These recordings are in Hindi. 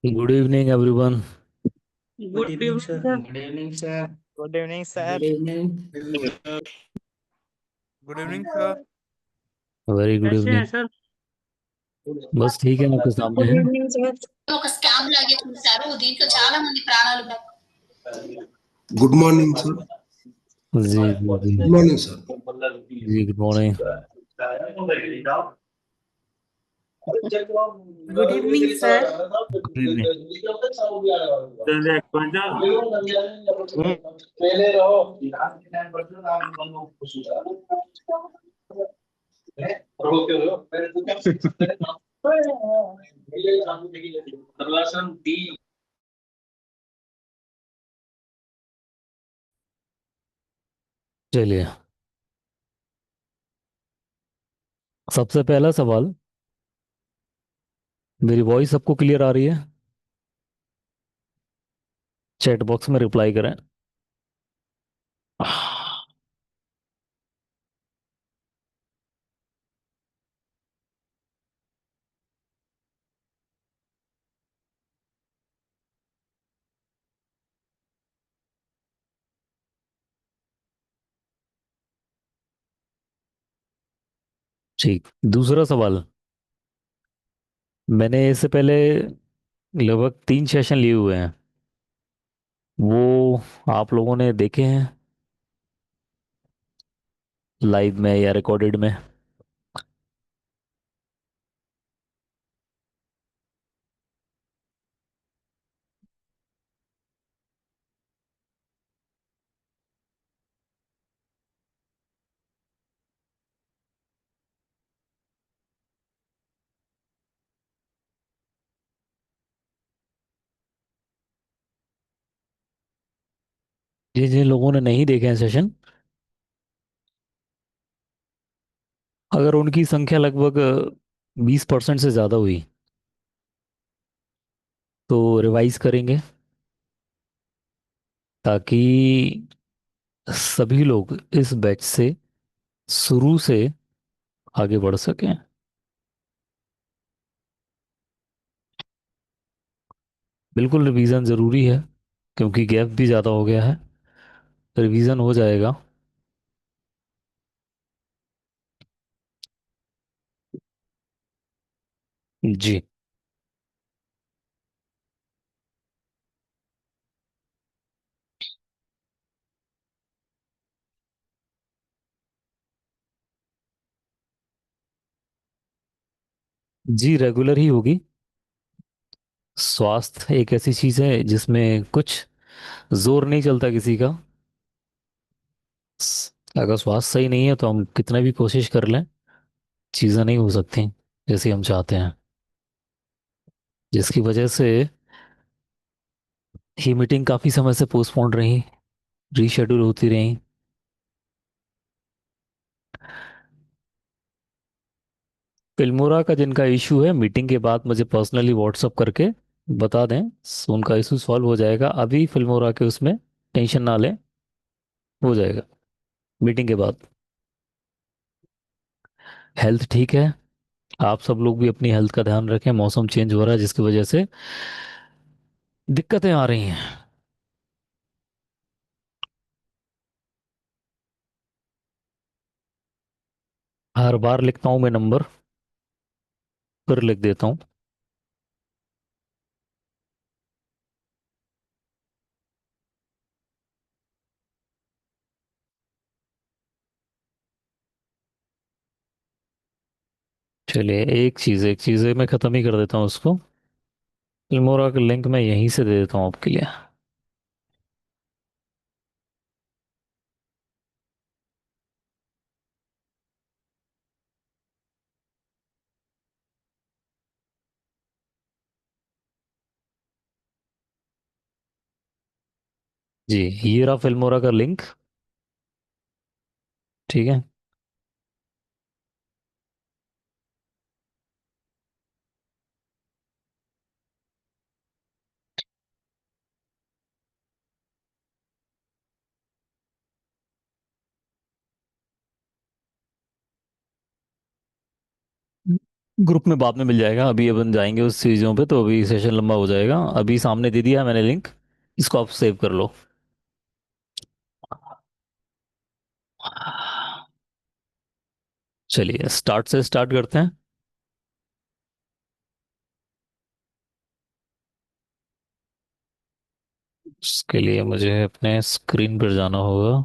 Good evening everyone. Good evening sir. Good evening sir. Good evening good sir. Evening. Good evening sir. Very good कैसे हैं इवनिंग। सर? बस ठीक है, आपके सामने गुड है। Evening sir. ఒక స్కామ్ లాగే చూశారు. దీంట్లో చాలా మంది ప్రాణాలు गुड मॉर्निंग सर। जी जी जी। Good morning sir. जी good morning. Good evening sir. Good evening. चलिए, सबसे पहला सवाल। मेरी वॉइस सबको क्लियर आ रही है? चैट बॉक्स में रिप्लाई करें। ठीक, दूसरा सवाल। मैंने इससे पहले लगभग 3 सेशन लिए हुए हैं। वो आप लोगों ने देखे हैं लाइव में या रिकॉर्डेड में? जिन जिन लोगों ने नहीं देखे हैं सेशन, अगर उनकी संख्या लगभग 20% से ज़्यादा हुई तो रिवाइज करेंगे, ताकि सभी लोग इस बैच से शुरू से आगे बढ़ सकें। बिल्कुल रिवीजन ज़रूरी है, क्योंकि गैप भी ज़्यादा हो गया है। रिवीजन हो जाएगा। जी जी, रेगुलर ही होगी। स्वास्थ्य एक ऐसी चीज़ है जिसमें कुछ जोर नहीं चलता किसी का। अगर स्वास्थ्य सही नहीं है तो हम कितना भी कोशिश कर लें, चीज़ें नहीं हो सकती जैसे हम चाहते हैं, जिसकी वजह से ही मीटिंग काफ़ी समय से पोस्टपोन रही, रीशेड्यूल होती रही। फिल्मोरा का जिनका इशू है, मीटिंग के बाद मुझे पर्सनली व्हाट्सअप करके बता दें, उनका इशू सॉल्व हो जाएगा। अभी फिल्मोरा के उसमें टेंशन ना लें, हो जाएगा मीटिंग के बाद। हेल्थ ठीक है। आप सब लोग भी अपनी हेल्थ का ध्यान रखें। मौसम चेंज हो रहा है जिसकी वजह से दिक्कतें आ रही हैं। हर बार लिखता हूँ मैं नंबर, फिर लिख देता हूँ। चलिए, एक चीज़ है, मैं ख़त्म ही कर देता हूँ उसको। फिल्मोरा का लिंक मैं यहीं से दे देता हूँ आपके लिए। जी, ये रहा फिल्मोरा का लिंक। ठीक है। ग्रुप में बाद में मिल जाएगा, अभी अपन जाएंगे उस चीज़ों पे तो अभी सेशन लंबा हो जाएगा। अभी सामने दे दिया है मैंने लिंक, इसको आप सेव कर लो। चलिए स्टार्ट से स्टार्ट करते हैं। इसके लिए मुझे अपने स्क्रीन पर जाना होगा।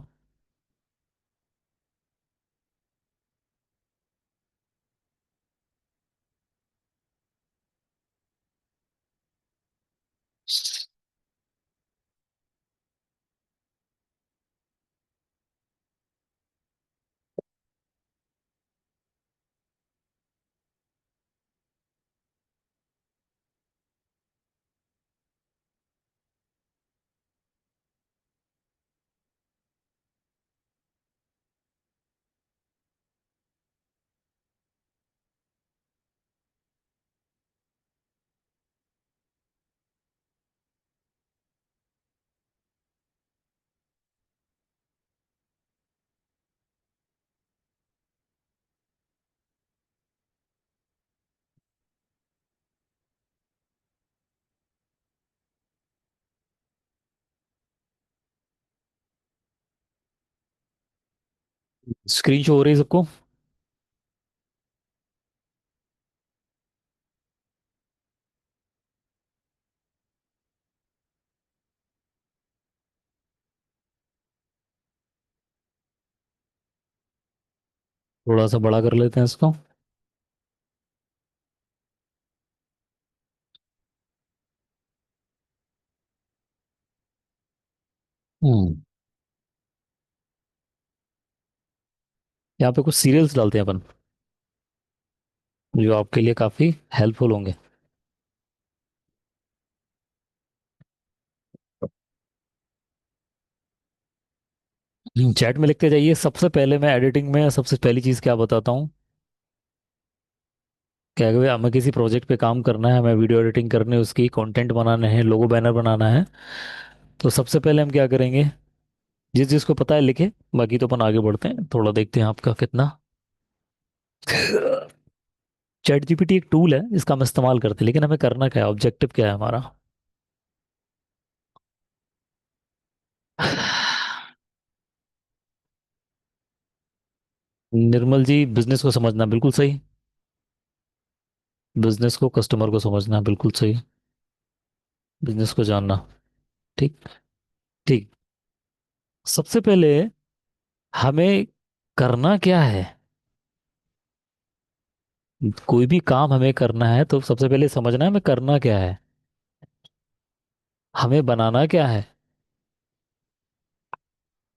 स्क्रीन शो हो रही है सबको? थोड़ा सा बड़ा कर लेते हैं इसको। हम्म। यहाँ पे कुछ सीरियल्स डालते हैं अपन, जो आपके लिए काफी हेल्पफुल होंगे। चैट में लिखते जाइए। सबसे पहले मैं एडिटिंग में सबसे पहली चीज़ क्या बताता हूँ, क्या कि हमें किसी प्रोजेक्ट पे काम करना है, हमें वीडियो एडिटिंग करनी है, उसकी कंटेंट बनाने हैं, लोगो बैनर बनाना है। तो सबसे पहले हम क्या करेंगे, जिस जिसको पता है लिखे, बाकी तो अपन आगे बढ़ते हैं, थोड़ा देखते हैं आपका कितना। चैट जीपीटी एक टूल है, इसका हम इस्तेमाल करते हैं, लेकिन हमें करना क्या है, ऑब्जेक्टिव क्या है हमारा। निर्मल जी, बिजनेस को समझना बिल्कुल सही। बिजनेस को, कस्टमर को समझना बिल्कुल सही। बिजनेस को जानना। ठीक। ठीक। सबसे पहले हमें करना क्या है, कोई भी काम हमें करना है तो सबसे पहले समझना है हमें करना क्या है, हमें बनाना क्या है।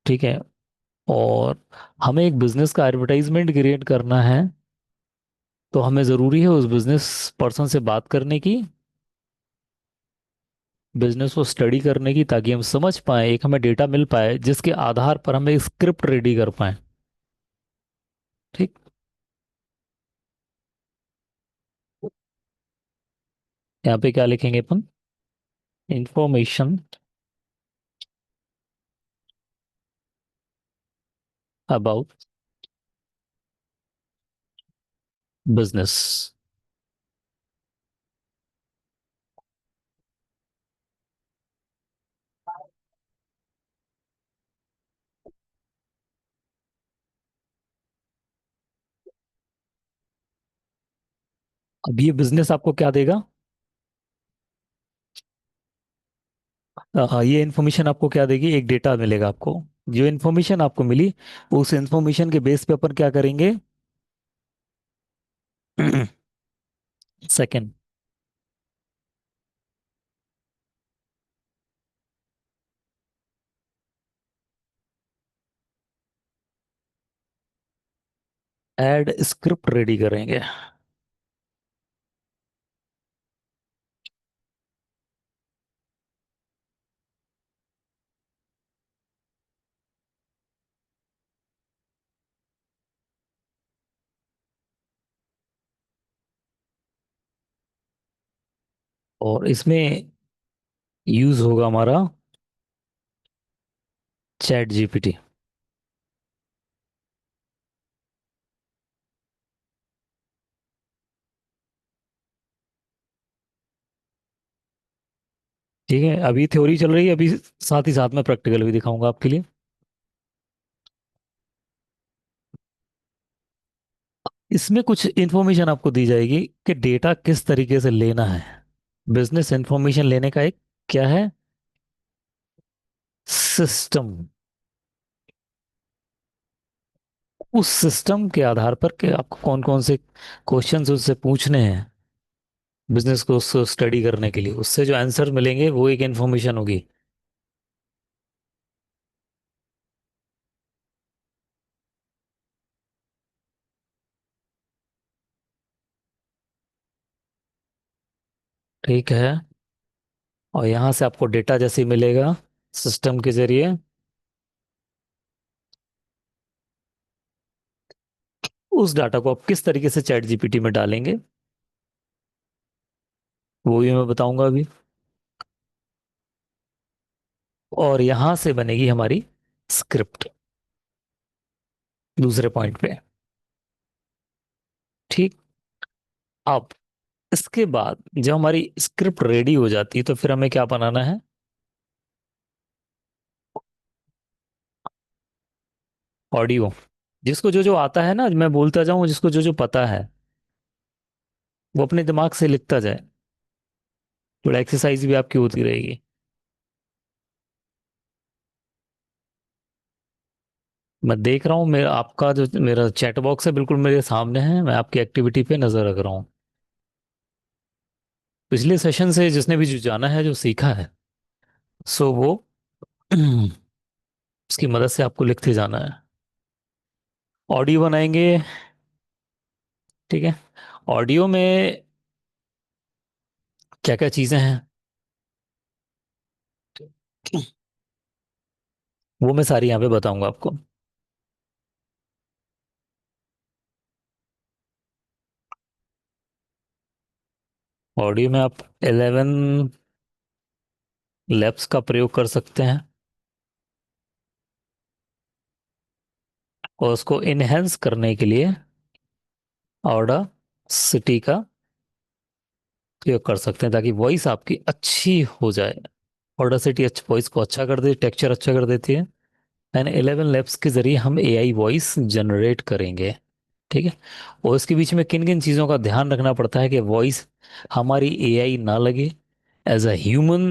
ठीक है। और हमें एक बिजनेस का एडवर्टाइजमेंट क्रिएट करना है, तो हमें ज़रूरी है उस बिजनेस पर्सन से बात करने की, बिजनेस को स्टडी करने की, ताकि हम समझ पाए, एक हमें डेटा मिल पाए जिसके आधार पर हम एक स्क्रिप्ट रेडी कर पाए। ठीक। यहाँ पे क्या लिखेंगे अपन, इंफॉर्मेशन अबाउट बिजनेस। अब ये बिजनेस आपको क्या देगा, ये इन्फॉर्मेशन आपको क्या देगी, एक डेटा मिलेगा आपको। जो इन्फॉर्मेशन आपको मिली, उस इन्फॉर्मेशन के बेस पे अपन क्या करेंगे, सेकंड, एड स्क्रिप्ट रेडी करेंगे। और इसमें यूज होगा हमारा चैट जीपीटी। ठीक है, अभी थ्योरी चल रही है, अभी साथ ही साथ में प्रैक्टिकल भी दिखाऊंगा आपके लिए। इसमें कुछ इंफॉर्मेशन आपको दी जाएगी कि डेटा किस तरीके से लेना है। बिजनेस इंफॉर्मेशन लेने का एक क्या है, सिस्टम। उस सिस्टम के आधार पर कि आपको कौन कौन से क्वेश्चंस उससे पूछने हैं बिजनेस को स्टडी करने के लिए, उससे जो आंसर मिलेंगे वो एक इंफॉर्मेशन होगी। ठीक है, और यहाँ से आपको डेटा जैसे ही मिलेगा सिस्टम के जरिए, उस डाटा को आप किस तरीके से चैट जीपीटी में डालेंगे वो भी मैं बताऊंगा अभी। और यहां से बनेगी हमारी स्क्रिप्ट दूसरे पॉइंट पे। ठीक। अब इसके बाद जब हमारी स्क्रिप्ट रेडी हो जाती है तो फिर हमें क्या बनाना है, ऑडियो। जिसको जो जो आता है ना, मैं बोलता जाऊं, जिसको जो जो पता है वो अपने दिमाग से लिखता जाए, थोड़ा एक्सरसाइज भी आपकी होती रहेगी। मैं देख रहा हूँ मेरा आपका जो मेरा चैट बॉक्स है बिल्कुल मेरे सामने है, मैं आपकी एक्टिविटी पे नजर रख रहा हूँ। पिछले सेशन से जिसने भी जो जाना है, जो सीखा है, सो वो उसकी मदद से आपको लिखते जाना है। ऑडियो बनाएंगे। ठीक है, ऑडियो में क्या क्या चीजें हैं वो मैं सारी यहाँ पे बताऊंगा आपको। ऑडियो में आप 11 लैब्स का प्रयोग कर सकते हैं और उसको इनहेंस करने के लिए ऑडा सिटी का प्रयोग कर सकते हैं ताकि वॉइस आपकी अच्छी हो जाए। ऑडासिटी अच्छा वॉइस को अच्छा कर दे, टेक्सचर अच्छा कर देती है। एंड 11 लैब्स के जरिए हम एआई वॉइस जनरेट करेंगे। ठीक है, और इसके बीच में किन किन चीज़ों का ध्यान रखना पड़ता है कि वॉइस हमारी एआई ना लगे, एज अ ह्यूमन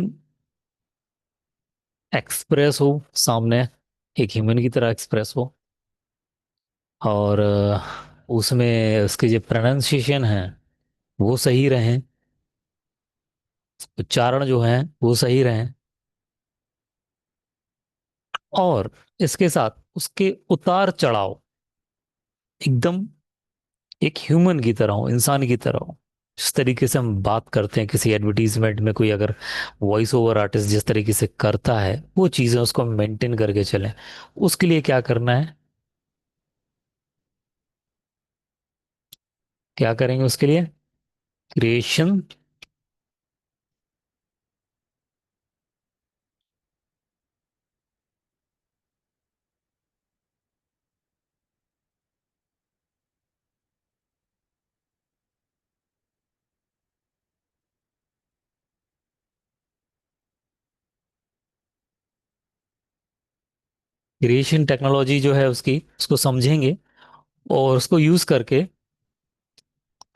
एक्सप्रेस हो सामने, एक ह्यूमन की तरह एक्सप्रेस हो। और उसमें उसके जो प्रोनाउंसिएशन है वो सही रहें, उच्चारण जो है वो सही रहें। और इसके साथ उसके उतार चढ़ाव एकदम एक ह्यूमन की तरह हो, इंसान की तरह हो। जिस तरीके से हम बात करते हैं किसी एडवर्टीजमेंट में, कोई अगर वॉइस ओवर आर्टिस्ट जिस तरीके से करता है वो चीज़ें उसको मेंटेन करके चलें। उसके लिए क्या करना है, क्या करेंगे उसके लिए, क्रिएशन। क्रिएशन टेक्नोलॉजी जो है उसकी उसको समझेंगे और उसको यूज करके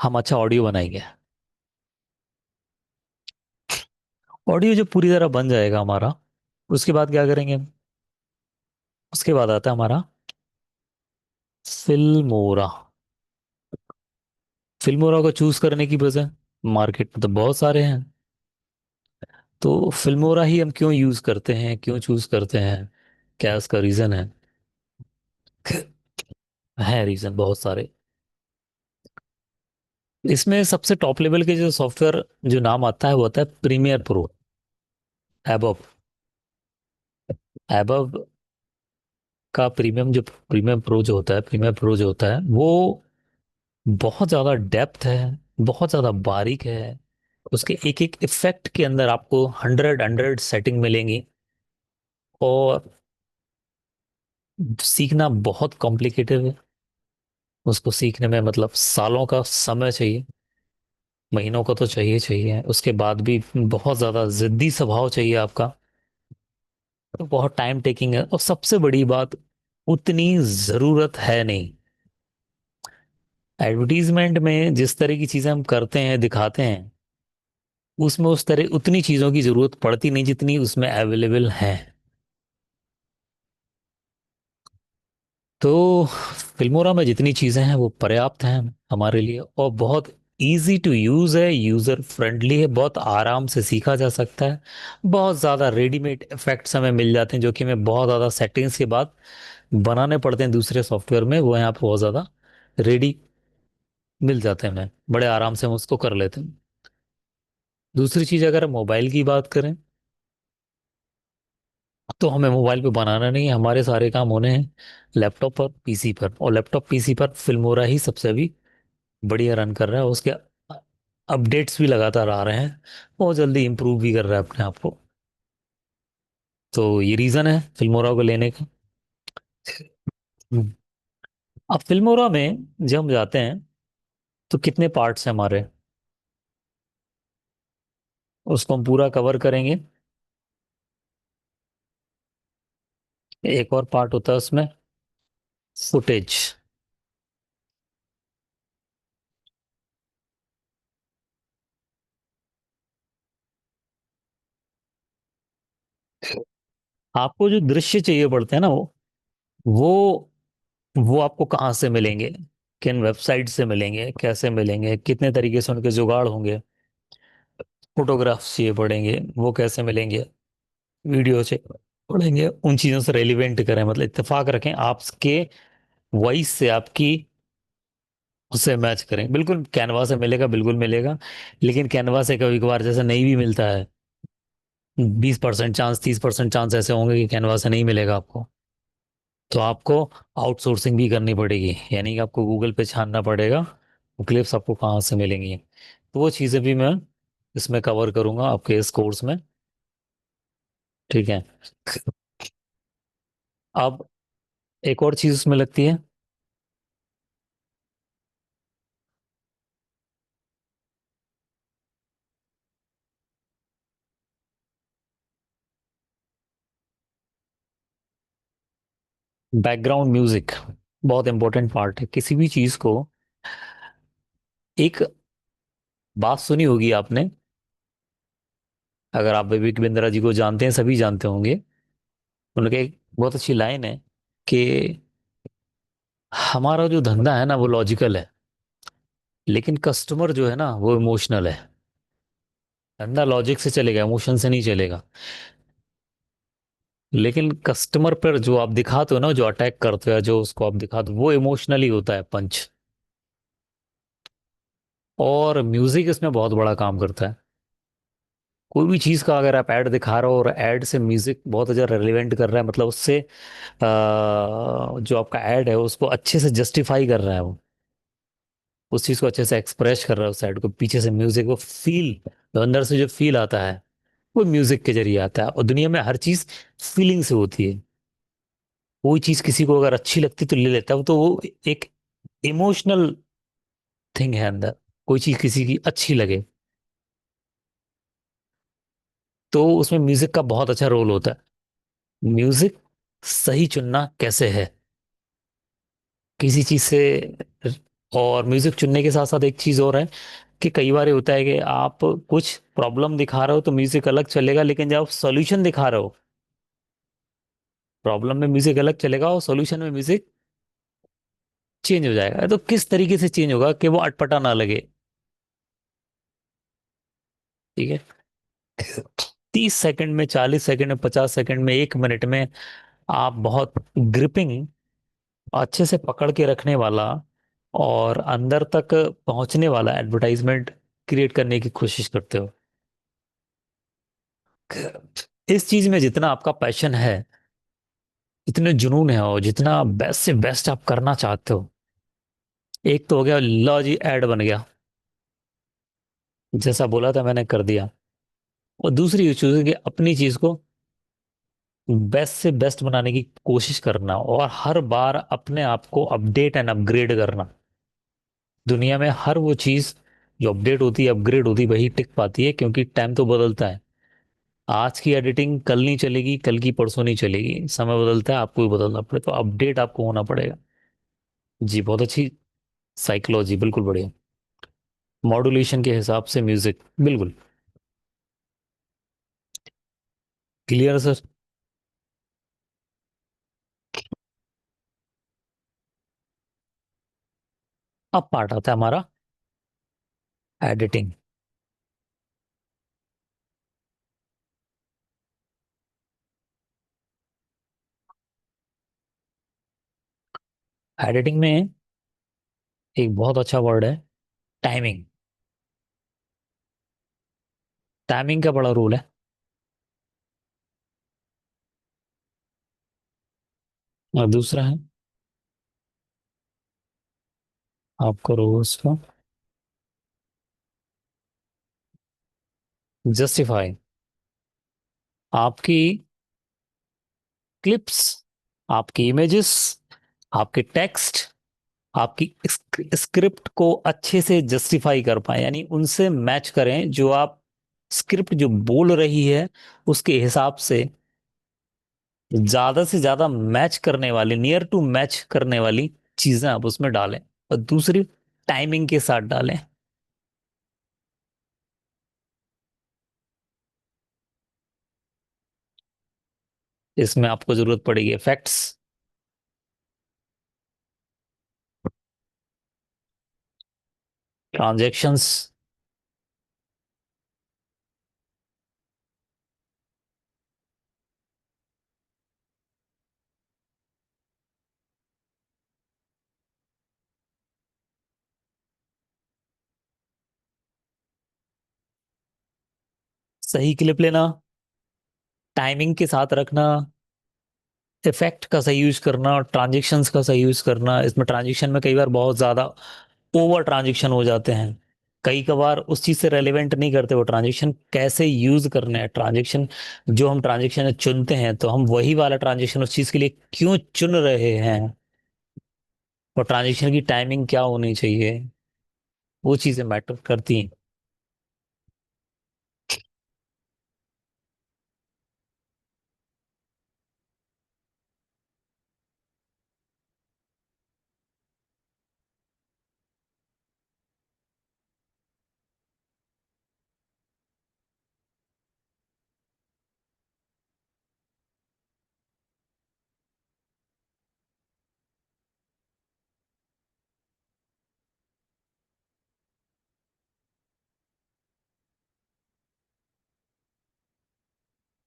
हम अच्छा ऑडियो बनाएंगे। ऑडियो जब पूरी तरह बन जाएगा हमारा, उसके बाद क्या करेंगे, उसके बाद आता है हमारा फिल्मोरा। फिल्मोरा को चूज करने की वजह, मार्केट में तो बहुत सारे हैं, तो फिल्मोरा ही हम क्यों यूज करते हैं, क्यों चूज करते हैं, क्या उसका रीजन है रीजन बहुत सारे। इसमें सबसे टॉप लेवल के जो सॉफ्टवेयर जो नाम आता है वो आता है प्रीमियर प्रो, एबव। एबव का प्रीमियम जो प्रीमियम प्रो जो होता है, प्रीमियर प्रो जो होता है वो बहुत ज़्यादा डेप्थ है, बहुत ज़्यादा बारीक है। उसके एक एक इफेक्ट के अंदर आपको हंड्रेड हंड्रेड सेटिंग मिलेंगी और सीखना बहुत कॉम्प्लिकेटेड है। उसको सीखने में मतलब सालों का समय चाहिए। महीनों का तो चाहिए चाहिए, उसके बाद भी बहुत ज्यादा जिद्दी स्वभाव चाहिए आपका, तो बहुत टाइम टेकिंग है। और सबसे बड़ी बात, उतनी जरूरत है नहीं। एडवर्टीजमेंट में जिस तरह की चीजें हम करते हैं दिखाते हैं, उसमें उस तरह उतनी चीजों की जरूरत पड़ती नहीं जितनी उसमें अवेलेबल है। तो फिल्मोरा में जितनी चीजें हैं वो पर्याप्त हैं हमारे लिए, और बहुत इजी टू यूज है, यूजर फ्रेंडली है, बहुत आराम से सीखा जा सकता है। बहुत ज्यादा रेडीमेड इफेक्ट्स हमें मिल जाते हैं जो कि हमें बहुत ज्यादा सेटिंग्स के बाद बनाने पड़ते हैं दूसरे सॉफ्टवेयर में, वो यहाँ पे बहुत ज्यादा रेडी मिल जाते हैं, हमें बड़े आराम से हम उसको कर लेते हैं। दूसरी चीज, अगर हम मोबाइल की बात करें, तो हमें मोबाइल पे बनाना नहीं है, हमारे सारे काम होने हैं लैपटॉप पर, पीसी पर। और लैपटॉप पीसी पर फिल्मोरा ही सबसे अभी बढ़िया रन कर रहा है, उसके अपडेट्स भी लगातार आ रहे हैं, बहुत जल्दी इंप्रूव भी कर रहा है अपने आप को। तो ये रीजन है फिल्मोरा को लेने का। हम्म। अब फिल्मोरा में जब हम जाते हैं तो कितने पार्ट्स हैं हमारे, उसको हम पूरा कवर करेंगे। एक और पार्ट होता है उसमें, फुटेज। आपको जो दृश्य चाहिए पड़ते हैं ना, वो वो आपको कहाँ से मिलेंगे, किन वेबसाइट से मिलेंगे, कैसे मिलेंगे, कितने तरीके से उनके जुगाड़ होंगे। फोटोग्राफ्स चाहिए पड़ेंगे, वो कैसे मिलेंगे, वीडियो से पढ़ेंगे, उन चीज़ों से रेलिवेंट करें, मतलब इत्तेफाक रखें आपके वॉइस से, आपकी उससे मैच करें। बिल्कुल कैनवा से मिलेगा, बिल्कुल मिलेगा, लेकिन कैनवा से कभी कभार जैसे नहीं भी मिलता है, 20% चांस, 30% चांस ऐसे होंगे कि कैनवा से नहीं मिलेगा आपको। तो आपको आउटसोर्सिंग भी करनी पड़ेगी, यानी कि आपको गूगल पे छानना पड़ेगा वो क्लिप्स आपको कहाँ से मिलेंगी। तो वो चीज़ें भी मैं इसमें कवर करूँगा आपके इस कोर्स में। ठीक है। अब एक और चीज़ उसमें लगती है, बैकग्राउंड म्यूजिक। बहुत इंपॉर्टेंट पार्ट है किसी भी चीज़ को। एक बात सुनी होगी आपने, अगर आप विवेक बिंद्रा जी को जानते हैं, सभी जानते होंगे, उनके एक बहुत अच्छी लाइन है कि हमारा जो धंधा है ना वो लॉजिकल है, लेकिन कस्टमर जो है ना वो इमोशनल है। धंधा लॉजिक से चलेगा, इमोशन से नहीं चलेगा। लेकिन कस्टमर पर जो आप दिखाते हो ना, जो अटैक करते हो, जो उसको आप दिखाते हो, वो इमोशनली होता है पंच। और म्यूजिक इसमें बहुत बड़ा काम करता है। कोई भी चीज का अगर आप ऐड दिखा रहे हो और ऐड से म्यूजिक बहुत ज्यादा रेलिवेंट कर रहा है, मतलब उससे जो आपका ऐड है उसको अच्छे से जस्टिफाई कर रहा है, वो उस चीज को अच्छे से एक्सप्रेस कर रहा है, उस ऐड को पीछे से म्यूजिक, वो फील, जो अंदर से जो फील आता है वो म्यूजिक के जरिए आता है। और दुनिया में हर चीज फीलिंग से होती है। कोई चीज किसी को अगर अच्छी लगती तो ले लेता है, तो वो एक इमोशनल थिंग है अंदर। कोई चीज किसी की अच्छी लगे तो उसमें म्यूजिक का बहुत अच्छा रोल होता है। म्यूजिक सही चुनना कैसे है किसी चीज से। और म्यूजिक चुनने के साथ साथ एक चीज और है कि कई बार ये होता है कि आप कुछ प्रॉब्लम दिखा रहे हो तो म्यूजिक अलग चलेगा, लेकिन जब आप सॉल्यूशन दिखा रहे हो, प्रॉब्लम में म्यूजिक अलग चलेगा और सॉल्यूशन में म्यूजिक चेंज हो जाएगा। तो किस तरीके से चेंज होगा कि वो अटपटा ना लगे। ठीक है। 30 सेकंड में, 40 सेकंड में, 50 सेकंड में, 1 मिनट में आप बहुत ग्रिपिंग, अच्छे से पकड़ के रखने वाला और अंदर तक पहुंचने वाला एडवर्टाइजमेंट क्रिएट करने की कोशिश करते हो। इस चीज में जितना आपका पैशन है, जितने जुनून है और जितना बेस्ट से बेस्ट आप करना चाहते हो, एक तो हो गया लो जी, ऐड बन गया, जैसा बोला था मैंने कर दिया। और दूसरी चीज है कि अपनी चीज को बेस्ट से बेस्ट बनाने की कोशिश करना और हर बार अपने आप को अपडेट एंड अपग्रेड करना। दुनिया में हर वो चीज जो अपडेट होती है, अपग्रेड होती है, वही टिक पाती है, क्योंकि टाइम तो बदलता है। आज की एडिटिंग कल नहीं चलेगी, कल की परसों नहीं चलेगी, समय बदलता है, आपको भी बदलना पड़े, तो अपडेट आपको होना पड़ेगा। जी, बहुत अच्छी साइकोलॉजी, बिल्कुल बढ़िया। मॉड्यूलेशन के हिसाब से म्यूजिक, बिल्कुल क्लियर सर। अब पार्ट आता है हमारा एडिटिंग। एडिटिंग में एक बहुत अच्छा वर्ड है, टाइमिंग। टाइमिंग का बड़ा रोल है। और दूसरा है, आप करो उसको जस्टिफाई। आपकी क्लिप्स, आपकी इमेजेस, आपके टेक्स्ट, आपकी स्क्रिप्ट को अच्छे से जस्टिफाई कर पाए, यानी उनसे मैच करें, जो आप स्क्रिप्ट जो बोल रही है उसके हिसाब से ज्यादा मैच करने वाली, नियर टू मैच करने वाली चीजें आप उसमें डालें। और दूसरी, टाइमिंग के साथ डालें। इसमें आपको जरूरत पड़ेगी इफेक्ट्स, ट्रांजैक्शंस, सही क्लिप लेना, टाइमिंग के साथ रखना, इफेक्ट का सही यूज करना, और ट्रांजेक्शन्स का सही यूज करना। इसमें ट्रांजेक्शन में कई बार बहुत ज्यादा ओवर ट्रांजेक्शन हो जाते हैं, कई कबार उस चीज से रेलेवेंट नहीं करते। वो ट्रांजेक्शन कैसे यूज करने हैं, ट्रांजेक्शन जो हम ट्रांजेक्शन चुनते हैं, तो हम वही वाला ट्रांजेक्शन उस चीज के लिए क्यों चुन रहे हैं, और ट्रांजेक्शन की टाइमिंग क्या होनी चाहिए, वो चीजें मैटर करती हैं।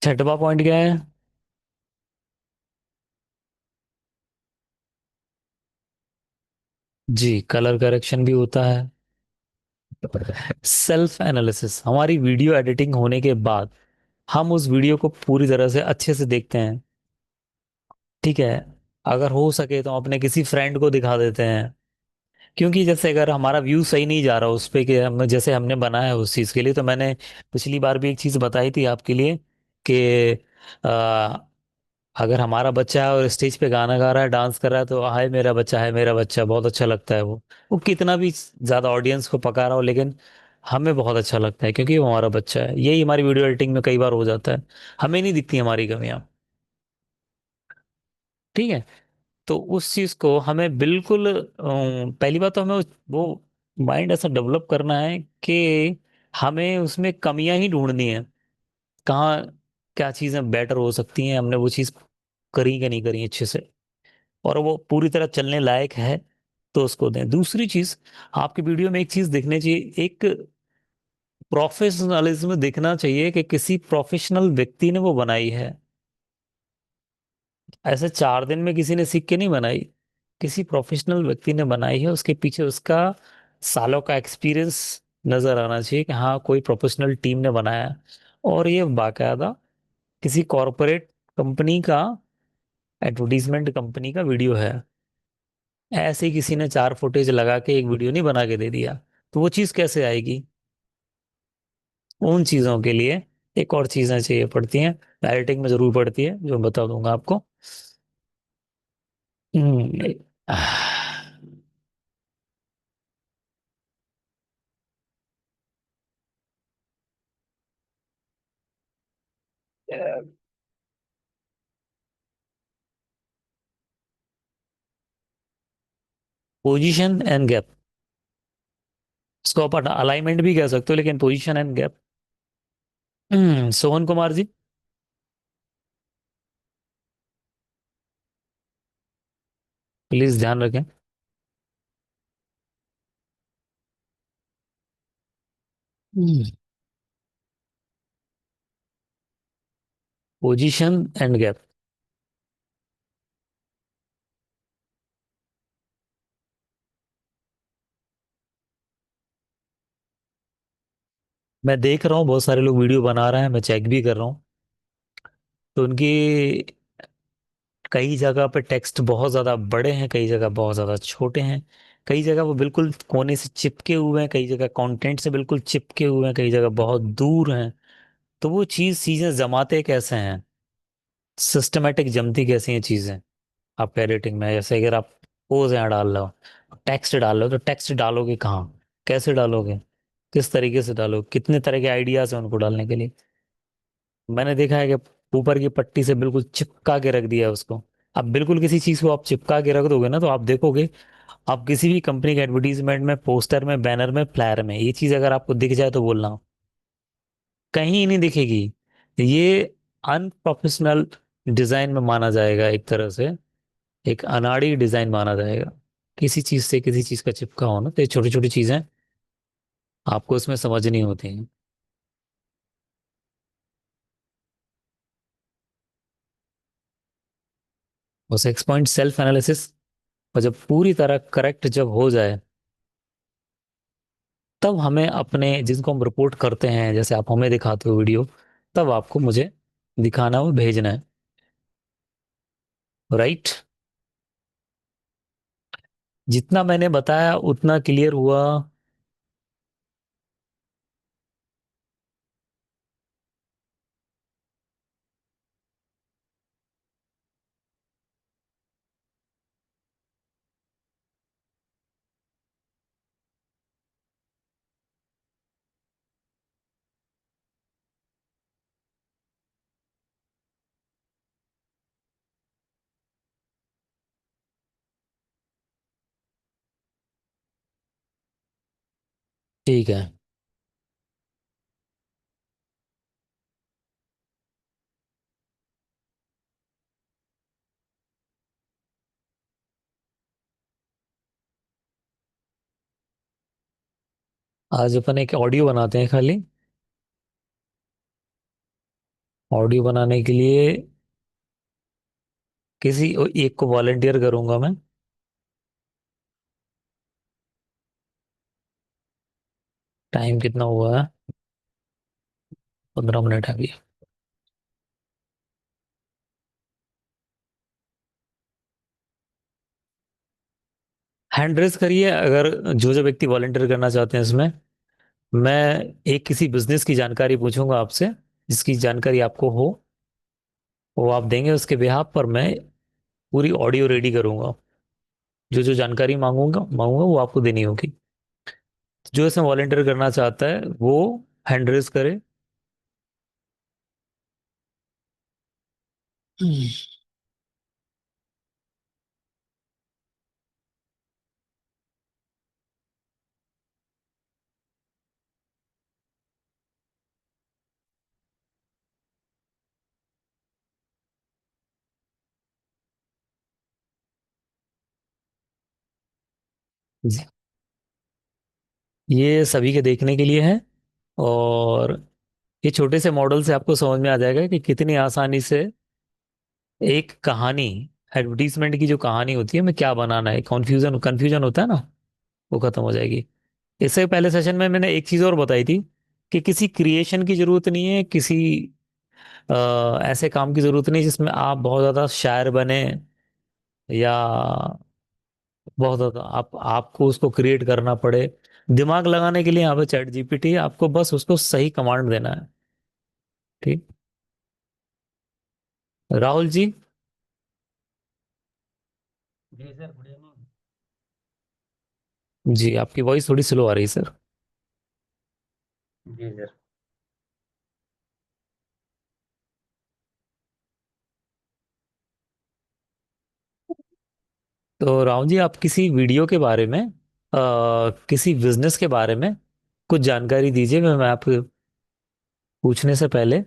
छठवा पॉइंट क्या है? जी, कलर करेक्शन भी होता है। सेल्फ एनालिसिस, हमारी वीडियो एडिटिंग होने के बाद हम उस वीडियो को पूरी तरह से अच्छे से देखते हैं, ठीक है। अगर हो सके तो अपने किसी फ्रेंड को दिखा देते हैं, क्योंकि जैसे अगर हमारा व्यू सही नहीं जा रहा उस पे, कि हम जैसे हमने बनाया है उस चीज़ के लिए, तो मैंने पिछली बार भी एक चीज़ बताई थी आपके लिए कि आ, अगर हमारा बच्चा है और स्टेज पे गाना गा रहा है, डांस कर रहा है, तो हाय मेरा बच्चा है, मेरा बच्चा, बहुत अच्छा लगता है। वो कितना भी ज़्यादा ऑडियंस को पका रहा हो, लेकिन हमें बहुत अच्छा लगता है, क्योंकि वो हमारा बच्चा है। यही हमारी वीडियो एडिटिंग में कई बार हो जाता है, हमें नहीं दिखती हमारी कमियां, ठीक है। तो उस चीज को हमें बिल्कुल पहली बात तो हमें वो माइंड ऐसा डेवलप करना है कि हमें उसमें कमियां ही ढूंढनी है, कहाँ क्या चीजें बेटर हो सकती हैं, हमने वो चीज करी कि नहीं करी अच्छे से, और वो पूरी तरह चलने लायक है तो उसको दें। दूसरी चीज, आपकी वीडियो में एक चीज दिखनी चाहिए, एक प्रोफेशनलिज्म दिखना चाहिए, कि किसी प्रोफेशनल व्यक्ति ने वो बनाई है। ऐसे 4 दिन में किसी ने सीख के नहीं बनाई, किसी प्रोफेशनल व्यक्ति ने बनाई है, उसके पीछे उसका सालों का एक्सपीरियंस नजर आना चाहिए, कि हाँ कोई प्रोफेशनल टीम ने बनाया है। और ये बाकायदा किसी कॉरपोरेट कंपनी का, एडवर्टीजमेंट कंपनी का वीडियो है। ऐसे ही किसी ने 4 फुटेज लगा के एक वीडियो नहीं बना के दे दिया, तो वो चीज़ कैसे आएगी? उन चीज़ों के लिए एक और चीज़ें चाहिए पड़ती हैं, एडिटिंग में जरूर पड़ती है, जो मैं बता दूंगा आपको। हम्म, पोजीशन एंड गैप, इसको आप अलाइनमेंट भी कह सकते हो, लेकिन position and gap. Sohan Kumar ji. Please ध्यान रखें। Position and gap. मैं देख रहा हूँ बहुत सारे लोग वीडियो बना रहे हैं, मैं चेक भी कर रहा हूँ। तो उनकी कई जगह पे टेक्स्ट बहुत ज्यादा बड़े हैं, कई जगह बहुत ज्यादा छोटे हैं, कई जगह वो बिल्कुल कोने से चिपके हुए हैं, कई जगह कंटेंट से बिल्कुल चिपके हुए हैं, कई जगह बहुत दूर हैं। तो वो चीजें जमाते कैसे हैं, सिस्टमेटिक जमती कैसी हैं चीजें आपका एडिटिंग में? जैसे अगर आप पोज यहाँ डाल रहे हो, टेक्स्ट डाल रहे हो, तो टेक्स्ट डालोगे कहाँ, कैसे डालोगे, किस तरीके से डालोगे, कितने तरह के आइडियाज हैं उनको डालने के लिए? मैंने देखा है कि ऊपर की पट्टी से बिल्कुल चिपका के रख दिया है उसको। अब बिल्कुल किसी चीज को आप चिपका के रख दोगे ना, तो आप देखोगे, आप किसी भी कंपनी के एडवर्टीजमेंट में, पोस्टर में, बैनर में, फ्लायर में, ये चीज अगर आपको दिख जाए तो बोलना, कहीं नहीं दिखेगी। ये अनप्रोफेशनल डिजाइन में माना जाएगा, एक तरह से एक अनाड़ी डिजाइन माना जाएगा। किसी चीज से किसी चीज का चिपका हो ना, तो ये छोटी छोटी चीजें आपको इसमें समझनी होती हैं। बस एक्स पॉइंट सेल्फ एनालिसिस, और जब पूरी तरह करेक्ट जब हो जाए, तब हमें अपने, जिनको हम रिपोर्ट करते हैं, जैसे आप हमें दिखाते हो वीडियो, तब आपको मुझे दिखाना और भेजना है। राइट? जितना मैंने बताया उतना क्लियर हुआ? ठीक है। आज अपन एक ऑडियो बनाते हैं खाली। ऑडियो बनाने के लिए किसी एक को वॉलंटियर करूंगा मैं। टाइम कितना हुआ है? 15 मिनट अभी। हैंड रेस करिए अगर जो जो व्यक्ति वॉलंटियर करना चाहते हैं इसमें। मैं एक किसी बिजनेस की जानकारी पूछूंगा आपसे, जिसकी जानकारी आपको हो, वो आप देंगे, उसके बिहाफ पर मैं पूरी ऑडियो रेडी करूंगा। जो जो जानकारी मांगूंगा मांगूंगा वो आपको देनी होगी। जो इसमें वॉलंटियर करना चाहता है वो हैंड रेस करे। हम्म। जी, ये सभी के देखने के लिए है। और ये छोटे से मॉडल से आपको समझ में आ जाएगा कि कितनी आसानी से एक कहानी, एडवर्टीजमेंट की जो कहानी होती है, में क्या बनाना है, कन्फ्यूजन कन्फ्यूजन होता है ना, वो खत्म हो जाएगी। इससे पहले सेशन में मैंने एक चीज और बताई थी, कि किसी क्रिएशन की जरूरत नहीं है, किसी ऐसे काम की जरूरत नहीं जिसमें आप बहुत ज्यादा शायर बने, या बहुत ज्यादा आपको उसको क्रिएट करना पड़े। दिमाग लगाने के लिए यहाँ पे चैट जीपीटी है, आपको बस उसको सही कमांड देना है। ठीक। राहुल जी। जी सर, गुड इवनिंग। जी, आपकी वॉइस थोड़ी स्लो आ रही है सर। जी सर। तो राहुल जी, आप किसी वीडियो के बारे में किसी बिजनेस के बारे में कुछ जानकारी दीजिए। मैं आप पूछने से पहले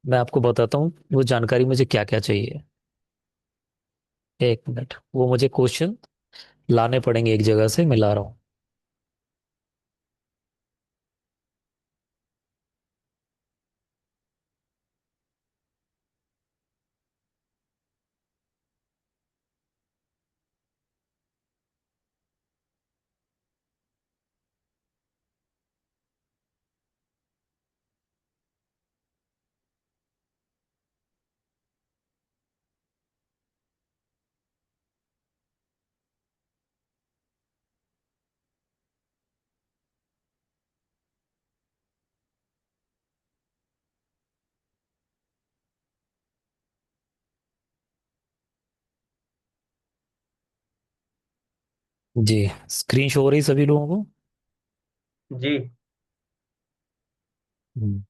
मैं आपको बताता हूँ वो जानकारी मुझे क्या क्या चाहिए। एक मिनट, वो मुझे क्वेश्चन लाने पड़ेंगे, एक जगह से मैं ला रहा हूँ। जी, स्क्रीन शो हो रही सभी लोगों को? जी। हम्म,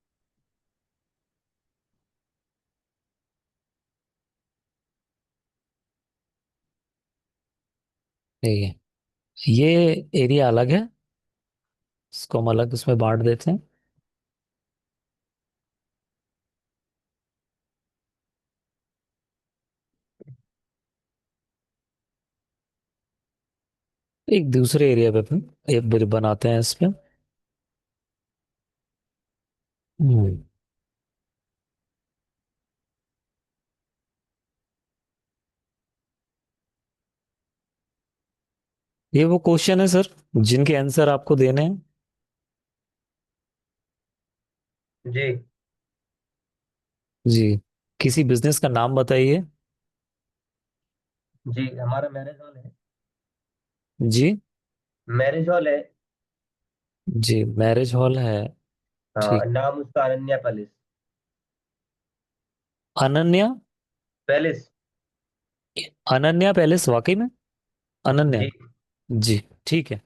ठीक है। ये एरिया अलग है, इसको हम अलग उसमें बांट देते हैं। एक दूसरे एरिया पे अपन एक बिल बनाते हैं इस पे। हम्म, ये वो क्वेश्चन है सर जिनके आंसर आपको देने हैं। जी। जी, किसी बिजनेस का नाम बताइए। जी, हमारा मैरिज हॉल है। जी। मैरिज हॉल है। जी, मैरिज हॉल है। हाँ, ठीक। नाम उसका Ananya palace. Ananya? Palace. Ananya palace वाकई में? अनन्या? जी। जी, ठीक है।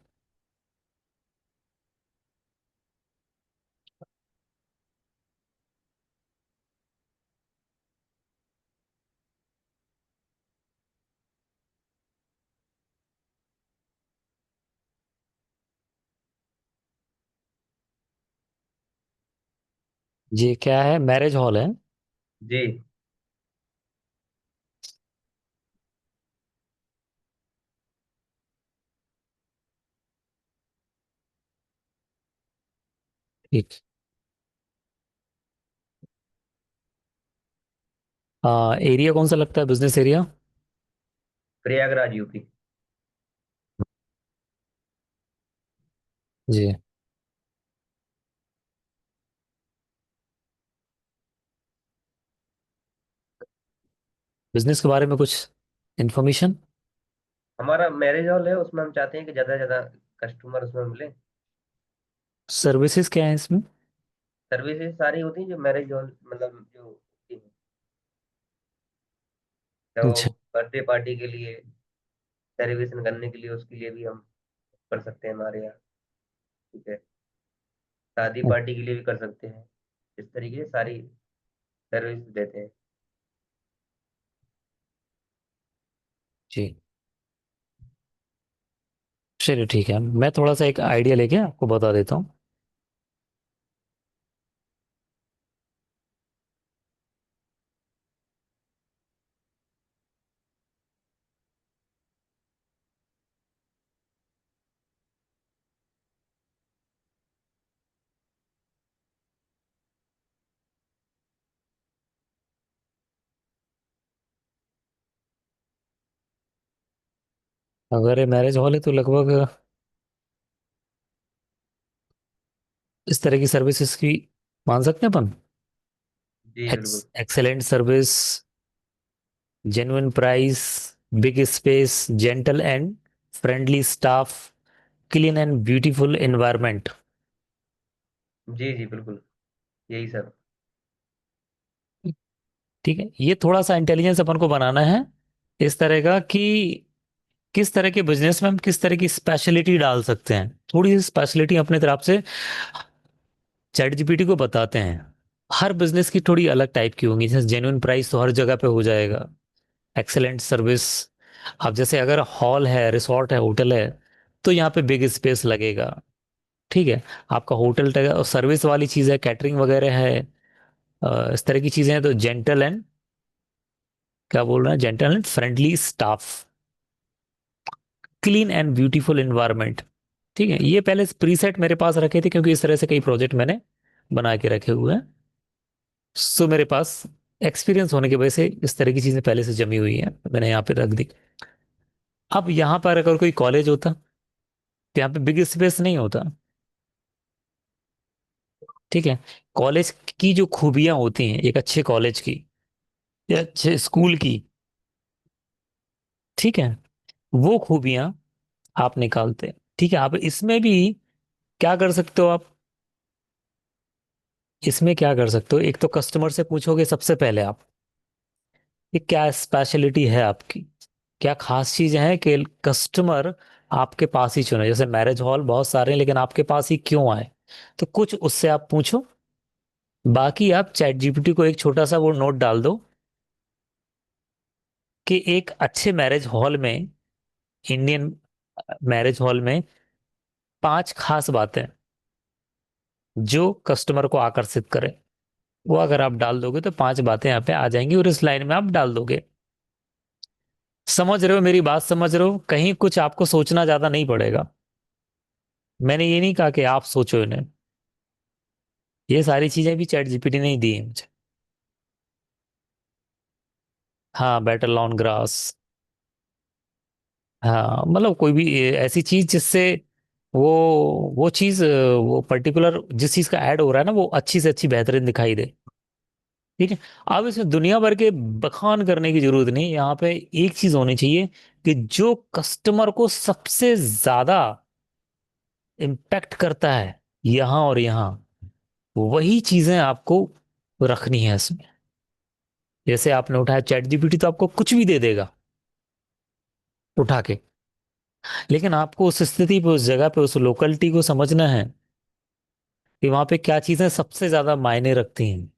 ये क्या है, मैरिज हॉल है? जी। ठीक। हाँ, एरिया कौन सा लगता है, बिजनेस एरिया? प्रयागराज, यूपी। जी। बिजनेस के बारे में कुछ इंफॉर्मेशन? हमारा मैरिज हॉल है, उसमें हम चाहते हैं कि ज्यादा से ज्यादा कस्टमर उसमें मिले। सर्विसेज क्या है इसमें? सर्विसेज सारी होती हैं जो मैरिज हॉल मतलब जो होती हैं। तो अच्छा। बर्थडे पार्टी के लिए सेलिब्रेशन करने के लिए उसके लिए भी हम कर सकते हैं हमारे यहाँ। ठीक है। शादी पार्टी के लिए भी कर सकते हैं। इस तरीके से सारी सर्विस देते हैं। जी, चलिए ठीक है, मैं थोड़ा सा एक आइडिया लेके आपको बता देता हूँ। अगर ये मैरिज हॉल है तो लगभग इस तरह की सर्विसेज की मान सकते हैं अपन। जी बिल्कुल। Excellent service, genuine price, big space, gentle and friendly staff, clean and beautiful environment. जी जी बिल्कुल, यही सब। ठीक है, ये थोड़ा सा इंटेलिजेंस अपन को बनाना है इस तरह का कि किस तरह के बिजनेस में हम किस तरह की स्पेशलिटी डाल सकते हैं। थोड़ी सी स्पेशलिटी अपने तरफ से चैट जीपीटी को बताते हैं। हर बिजनेस की थोड़ी अलग टाइप की होंगी, जैसे जेन्युइन प्राइस तो हर जगह पे हो जाएगा। Excellent service. अब जैसे अगर हॉल है, रिसोर्ट है, होटल है, तो यहाँ पे बिग स्पेस लगेगा। ठीक है। आपका होटल सर्विस वाली चीज है, कैटरिंग वगैरह है, इस तरह की चीजें हैं, तो जेंटल एंड, क्या बोल रहे हैं, gentle and friendly staff, clean and beautiful environment. ठीक है, ये पहले प्रीसेट मेरे पास रखे थे, क्योंकि इस तरह से कई प्रोजेक्ट मैंने बना के रखे हुए हैं। सो मेरे पास एक्सपीरियंस होने की वजह से इस तरह की चीजें पहले से जमी हुई हैं, मैंने यहाँ पे रख दी। अब यहाँ पर अगर कोई कॉलेज होता, तो यहाँ पे बिग स्पेस नहीं होता। ठीक है। कॉलेज की जो खूबियां होती हैं एक अच्छे कॉलेज की या अच्छे स्कूल की, ठीक है, वो खूबियां आप निकालते हैं। ठीक है। आप इसमें भी क्या कर सकते हो, आप इसमें क्या कर सकते हो, एक तो कस्टमर से पूछोगे सबसे पहले आप, ये क्या स्पेशलिटी है आपकी, क्या खास चीज है कि कस्टमर आपके पास ही चुने। जैसे मैरिज हॉल बहुत सारे हैं, लेकिन आपके पास ही क्यों आए, तो कुछ उससे आप पूछो। बाकी आप चैट जीपीटी को एक छोटा सा वो नोट डाल दो कि एक अच्छे मैरिज हॉल में, इंडियन मैरिज हॉल में 5 खास बातें जो कस्टमर को आकर्षित करे, वो अगर आप डाल दोगे तो 5 बातें यहाँ पे आ जाएंगी, और इस लाइन में आप डाल दोगे। समझ रहे हो मेरी बात, समझ रहे हो, कहीं कुछ आपको सोचना ज्यादा नहीं पड़ेगा। मैंने ये नहीं कहा कि आप सोचो इन्हें, ये सारी चीजें भी चैट जीपीटी ने ही दी है मुझे। हाँ, बेटर लॉन ग्रास। हाँ, मतलब कोई भी ऐसी चीज जिससे वो वो चीज, वो पर्टिकुलर जिस चीज का ऐड हो रहा है ना, वो अच्छी से अच्छी बेहतरीन दिखाई दे। ठीक है। अब इसमें दुनिया भर के बखान करने की जरूरत नहीं, यहाँ पे एक चीज होनी चाहिए कि जो कस्टमर को सबसे ज्यादा इम्पैक्ट करता है यहाँ और यहाँ, वही चीजें आपको रखनी है इसमें। जैसे आपने उठाया चैट जीपीटी, तो आपको कुछ भी दे देगा उठा के, लेकिन आपको उस स्थिति पे, उस जगह पे, उस लोकेलिटी को समझना है कि वहां पे क्या चीजें सबसे ज्यादा मायने रखती हैं।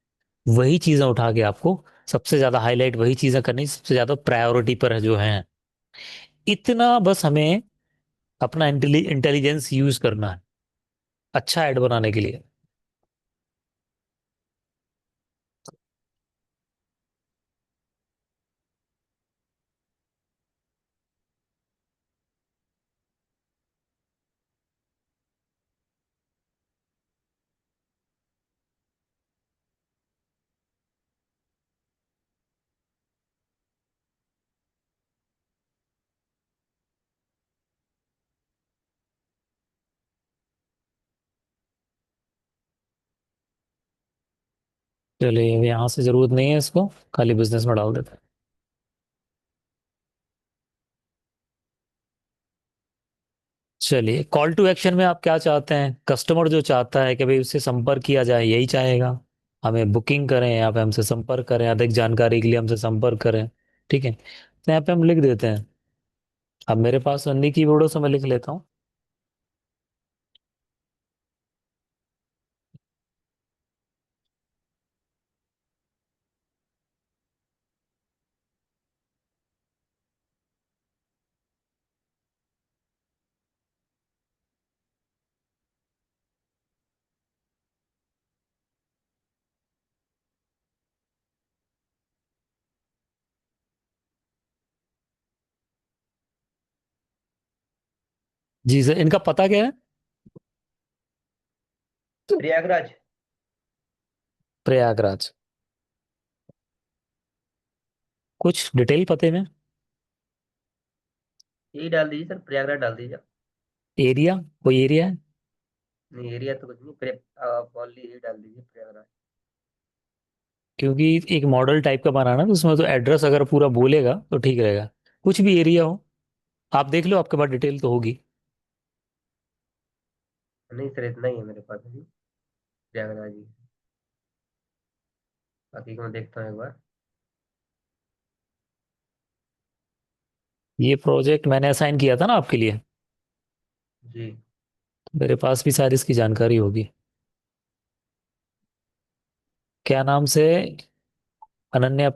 वही चीजें उठा के आपको सबसे ज्यादा हाईलाइट, वही चीजें करनी सबसे ज्यादा प्रायोरिटी पर जो है। इतना बस हमें अपना इंटेलिजेंस यूज करना है अच्छा ऐड बनाने के लिए। चलिए, यहाँ से जरूरत नहीं है, इसको खाली बिजनेस में डाल देते हैं। चलिए, कॉल टू एक्शन में आप क्या चाहते हैं, कस्टमर जो चाहता है कि भाई उससे संपर्क किया जाए, यही चाहेगा, हमें बुकिंग करें, यहाँ पे हमसे संपर्क करें, अधिक जानकारी के लिए हमसे संपर्क करें। ठीक है, तो यहाँ पे हम लिख देते हैं। अब मेरे पास अन्य कीबोर्डों से मैं लिख लेता हूँ। जी सर, इनका पता क्या है? प्रयागराज। प्रयागराज। कुछ डिटेल पते में? यही डाल दीजिए सर, प्रयागराज डाल दीजिए। एरिया, कोई एरिया है? नहीं, एरिया तो कुछ नहीं, आप ओनली यही डाल दीजिए, प्रयागराज। क्योंकि एक मॉडल टाइप का बनाना, तो उसमें तो एड्रेस अगर पूरा बोलेगा तो ठीक रहेगा। कुछ भी एरिया हो, आप देख लो, आपके पास डिटेल तो होगी। नहीं सर, इतना ही है मेरे पास अभी, प्रयागराज ही। बाकी को मैं देखता हूँ एक बार। ये प्रोजेक्ट मैंने असाइन किया था ना आपके लिए, जी। मेरे पास भी सारी इसकी जानकारी होगी। क्या नाम से? अनन्या।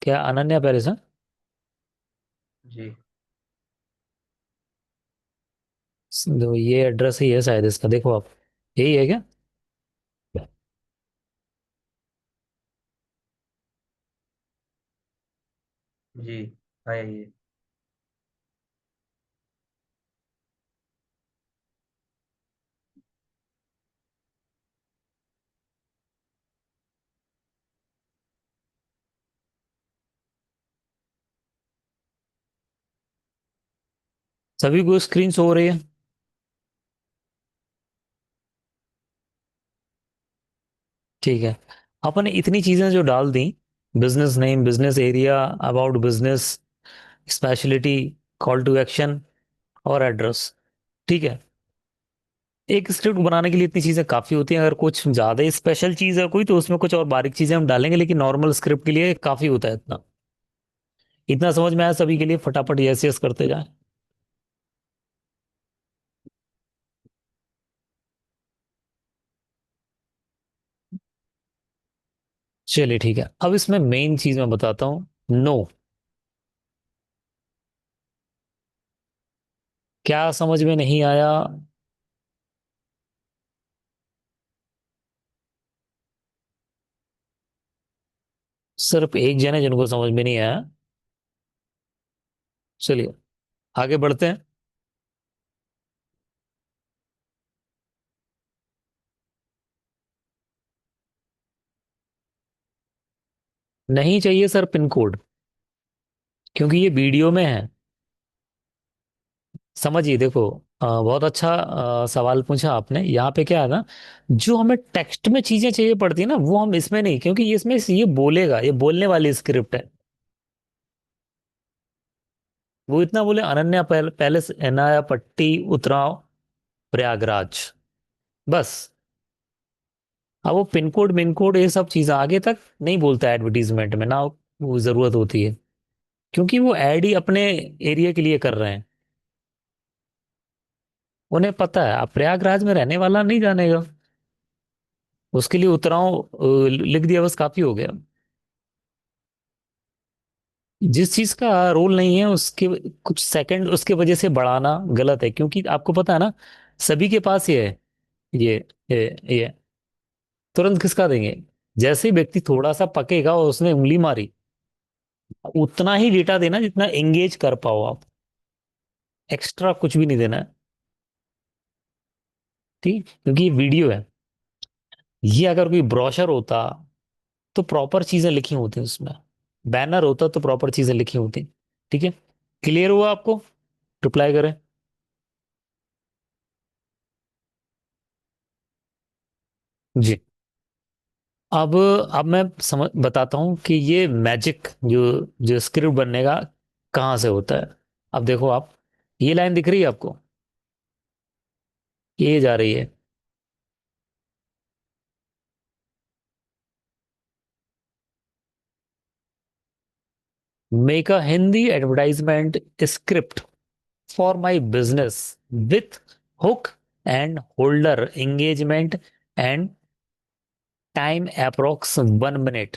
क्या अनन्या पैलेस है? जी। ये एड्रेस ही है शायद इसका, देखो आप, यही है क्या? जी हाँ यही है। सभी को स्क्रीन शो हो रही है? ठीक है। अपन ने इतनी चीजें जो डाल दी, business name, business area, about business, speciality, call to action और एड्रेस, ठीक है। एक स्क्रिप्ट बनाने के लिए इतनी चीजें काफी होती हैं। अगर कुछ ज्यादा स्पेशल चीज है कोई, तो उसमें कुछ और बारीक चीजें हम डालेंगे, लेकिन नॉर्मल स्क्रिप्ट के लिए काफी होता है इतना। इतना समझ में आया सभी के लिए? फटाफट यस यस करते जाएं। चलिए ठीक है, अब इसमें मेन चीज मैं बताता हूँ, नो। क्या समझ में नहीं आया? सिर्फ एक जन है जिनको समझ में नहीं आया। चलिए आगे बढ़ते हैं। नहीं चाहिए सर पिन कोड, क्योंकि ये वीडियो में है। समझिए देखो, बहुत अच्छा सवाल पूछा आपने। यहाँ पे क्या है ना, जो हमें टेक्स्ट में चीजें चाहिए पड़ती है ना, वो हम इसमें नहीं, क्योंकि ये इसमें ये बोलेगा, ये बोलने वाली स्क्रिप्ट है। वो इतना बोले, अनन्या पैलेस, एनाया पट्टी, उतराव, प्रयागराज, बस। अब वो पिन कोड, मिन कोड, ये सब चीजें आगे तक नहीं बोलता है एडवर्टीजमेंट में ना, वो जरूरत होती है, क्योंकि वो ऐड ही अपने एरिया के लिए कर रहे हैं। उन्हें पता है अब प्रयागराज में रहने वाला नहीं जानेगा, उसके लिए उतराव लिख दिया, बस काफी हो गया। जिस चीज का रोल नहीं है उसके कुछ सेकंड उसके वजह से बढ़ाना गलत है, क्योंकि आपको पता है ना, सभी के पास ये है। ये ये तुरंत किसका देंगे? जैसे ही व्यक्ति थोड़ा सा पकेगा और उसने उंगली मारी, उतना ही डेटा देना जितना एंगेज कर पाओ आप। एक्स्ट्रा कुछ भी नहीं देना है, ठीक, क्योंकि ये वीडियो है। ये अगर कोई ब्रोशर होता तो प्रॉपर चीजें लिखी होती उसमें, बैनर होता तो प्रॉपर चीजें लिखी होती। ठीक है, क्लियर हुआ आपको? रिप्लाई करें। जी। अब मैं समझ बताता हूँ कि ये मैजिक जो जो स्क्रिप्ट बनने का कहाँ से होता है। अब देखो आप, ये लाइन दिख रही है आपको? ये जा रही है, make a Hindi advertisement script for my business with hook and holder engagement and time approx 1 minute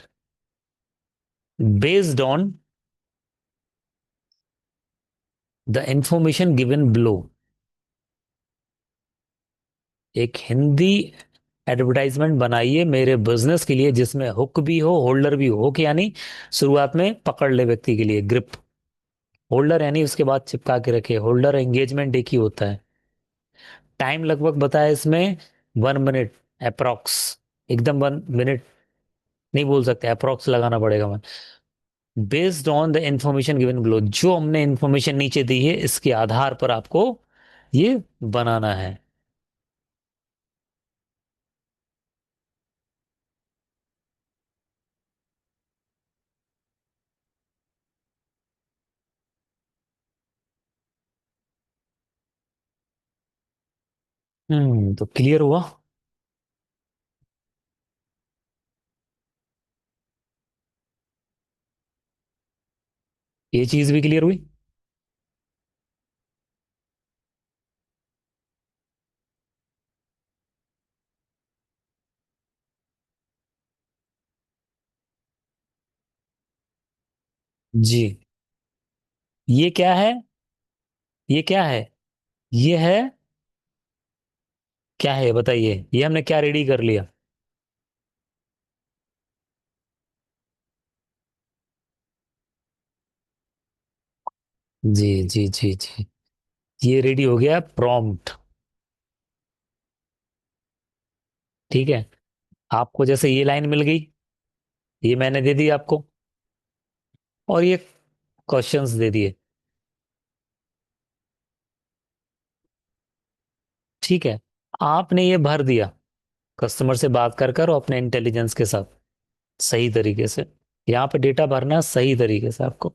based on the information given below. एक हिंदी एडवर्टाइजमेंट बनाइए मेरे बिजनेस के लिए, जिसमें हुक भी हो, होल्डर भी हो। हुक यानी शुरुआत में पकड़ ले व्यक्ति के लिए, ग्रिप। होल्डर यानी उसके बाद चिपका के रखे। होल्डर एंगेजमेंट एक ही होता है। टाइम लगभग बताया इसमें 1 मिनट अप्रोक्स, एकदम 1 मिनट नहीं बोल सकते, अप्रोक्स लगाना पड़ेगा। मन based on the information given below, जो हमने इंफॉर्मेशन नीचे दी है इसके आधार पर आपको ये बनाना है। तो क्लियर हुआ? ये चीज भी क्लियर हुई? जी। ये क्या है? ये क्या है? ये है, क्या है बताइए, ये हमने क्या रेडी कर लिया? जी जी जी जी, ये रेडी हो गया प्रॉम्प्ट। ठीक है, आपको जैसे ये लाइन मिल गई, ये मैंने दे दी आपको, और ये क्वेश्चंस दे दिए। ठीक है, आपने ये भर दिया कस्टमर से बात कर कर और अपने इंटेलिजेंस के साथ सही तरीके से। यहाँ पे डेटा भरना है सही तरीके से आपको।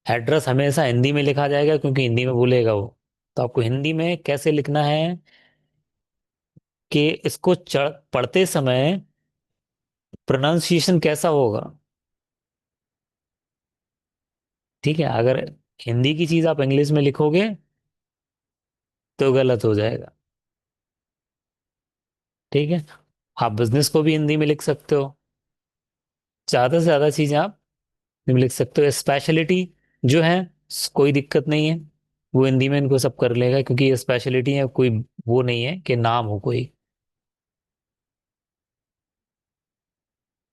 एड्रेस हमेशा हिंदी में लिखा जाएगा क्योंकि हिंदी में बोलेगा वो। तो आपको हिंदी में कैसे लिखना है कि इसको पढ़ते समय प्रोनाउंसिएशन कैसा होगा। ठीक है, अगर हिंदी की चीज आप इंग्लिश में लिखोगे तो गलत हो जाएगा। ठीक है, आप बिजनेस को भी हिंदी में लिख सकते हो, ज्यादा से ज्यादा चीजें आप हिंदी में लिख सकते हो। स्पेशलिटी जो है, कोई दिक्कत नहीं है, वो हिंदी में इनको सब कर लेगा क्योंकि ये स्पेशलिटी है, कोई वो नहीं है कि नाम हो कोई।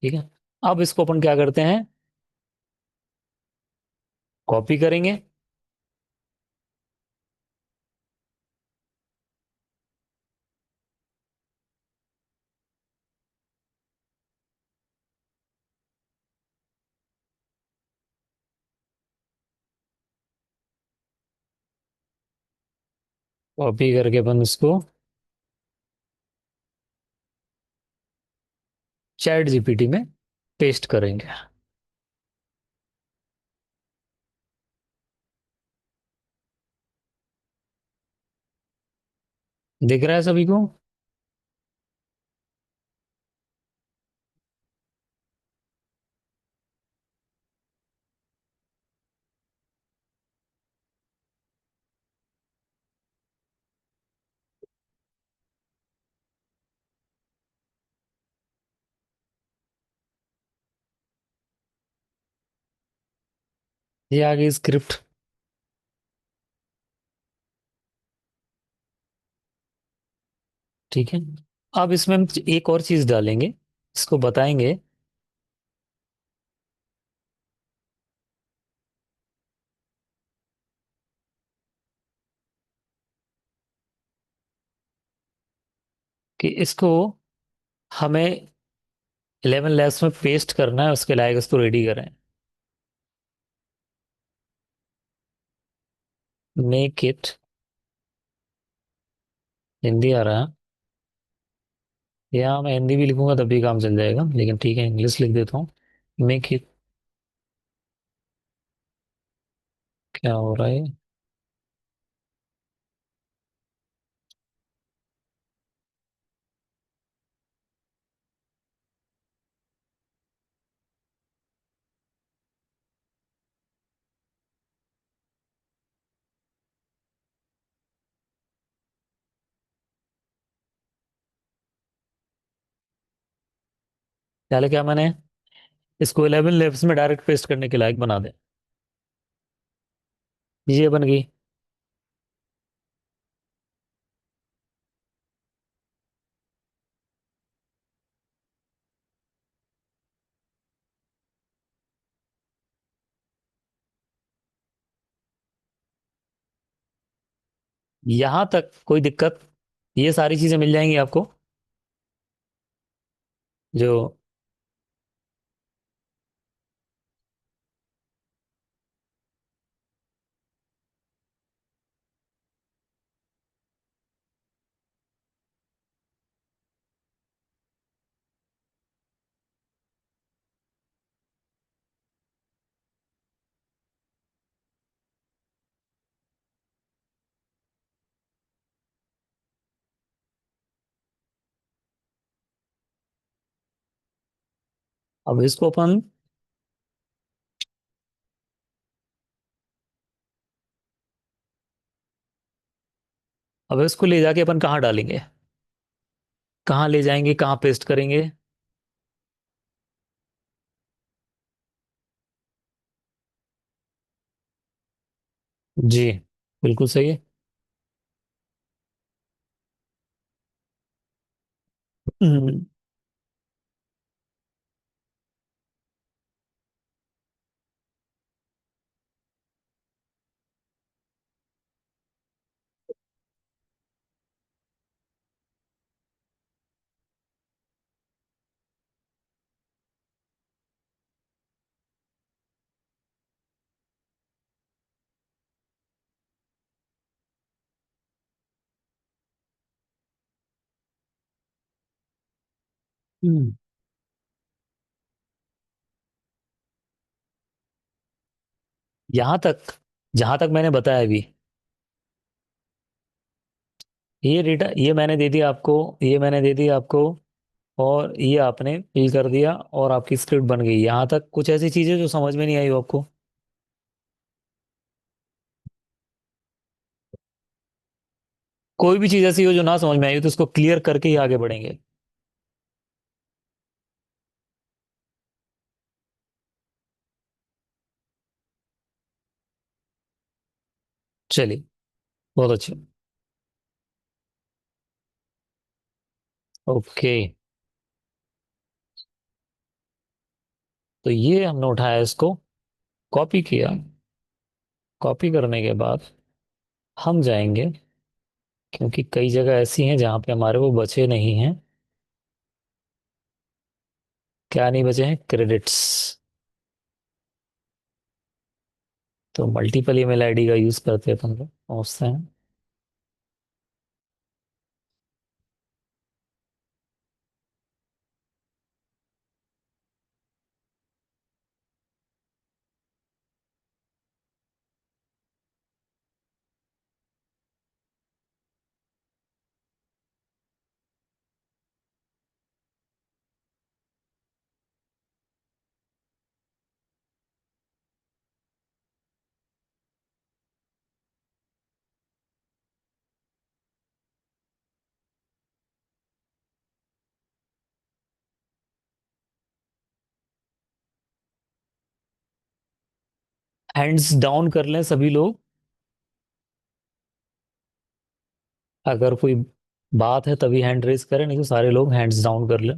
ठीक है, अब इसको अपन क्या करते हैं, कॉपी करेंगे। कॉपी करके अपन उसको चैट जीपीटी में पेस्ट करेंगे। दिख रहा है सभी को? ये आ गई स्क्रिप्ट। ठीक है, अब इसमें हम एक और चीज डालेंगे, इसको बताएंगे कि इसको हमें 11 लैब्स में पेस्ट करना है, उसके लायक इसको रेडी करें। मेक इट, हिंदी आ रहा है, या मैं हिंदी भी लिखूंगा तब भी काम चल जाएगा, लेकिन ठीक है इंग्लिश लिख देता हूँ। मेक इट, क्या हो रहा है? पहले क्या मैंने इसको 11 लैब्स में डायरेक्ट पेस्ट करने के लायक बना दे। ये बन गई। यहां तक कोई दिक्कत? ये सारी चीजें मिल जाएंगी आपको जो। अब इसको अपन, अब इसको ले जाके अपन कहाँ डालेंगे, कहाँ ले जाएंगे, कहाँ पेस्ट करेंगे? जी बिल्कुल सही है। हम्म, हम्म। यहाँ तक, जहां तक मैंने बताया अभी, ये डेटा ये मैंने दे दिया आपको, ये मैंने दे दिया आपको, और ये आपने फिल कर दिया और आपकी स्क्रिप्ट बन गई। यहाँ तक कुछ ऐसी चीजें जो समझ में नहीं आई हो आपको? कोई भी चीज ऐसी हो जो ना समझ में आई हो तो उसको क्लियर करके ही आगे बढ़ेंगे। चलिए, बहुत अच्छे। ओके, तो ये हमने उठाया, इसको कॉपी किया। कॉपी करने के बाद हम जाएंगे, क्योंकि कई जगह ऐसी हैं जहाँ पे हमारे वो बचे नहीं हैं। क्या नहीं बचे हैं? क्रेडिट्स। तो मल्टीपल ईमेल आईडी का यूज करते हैं अपन लोग, पहुंचते हैं। हैंड्स डाउन कर लें सभी लोग। अगर कोई बात है तभी हैंड रेज करें, नहीं तो सारे लोग हैंड्स डाउन कर लें।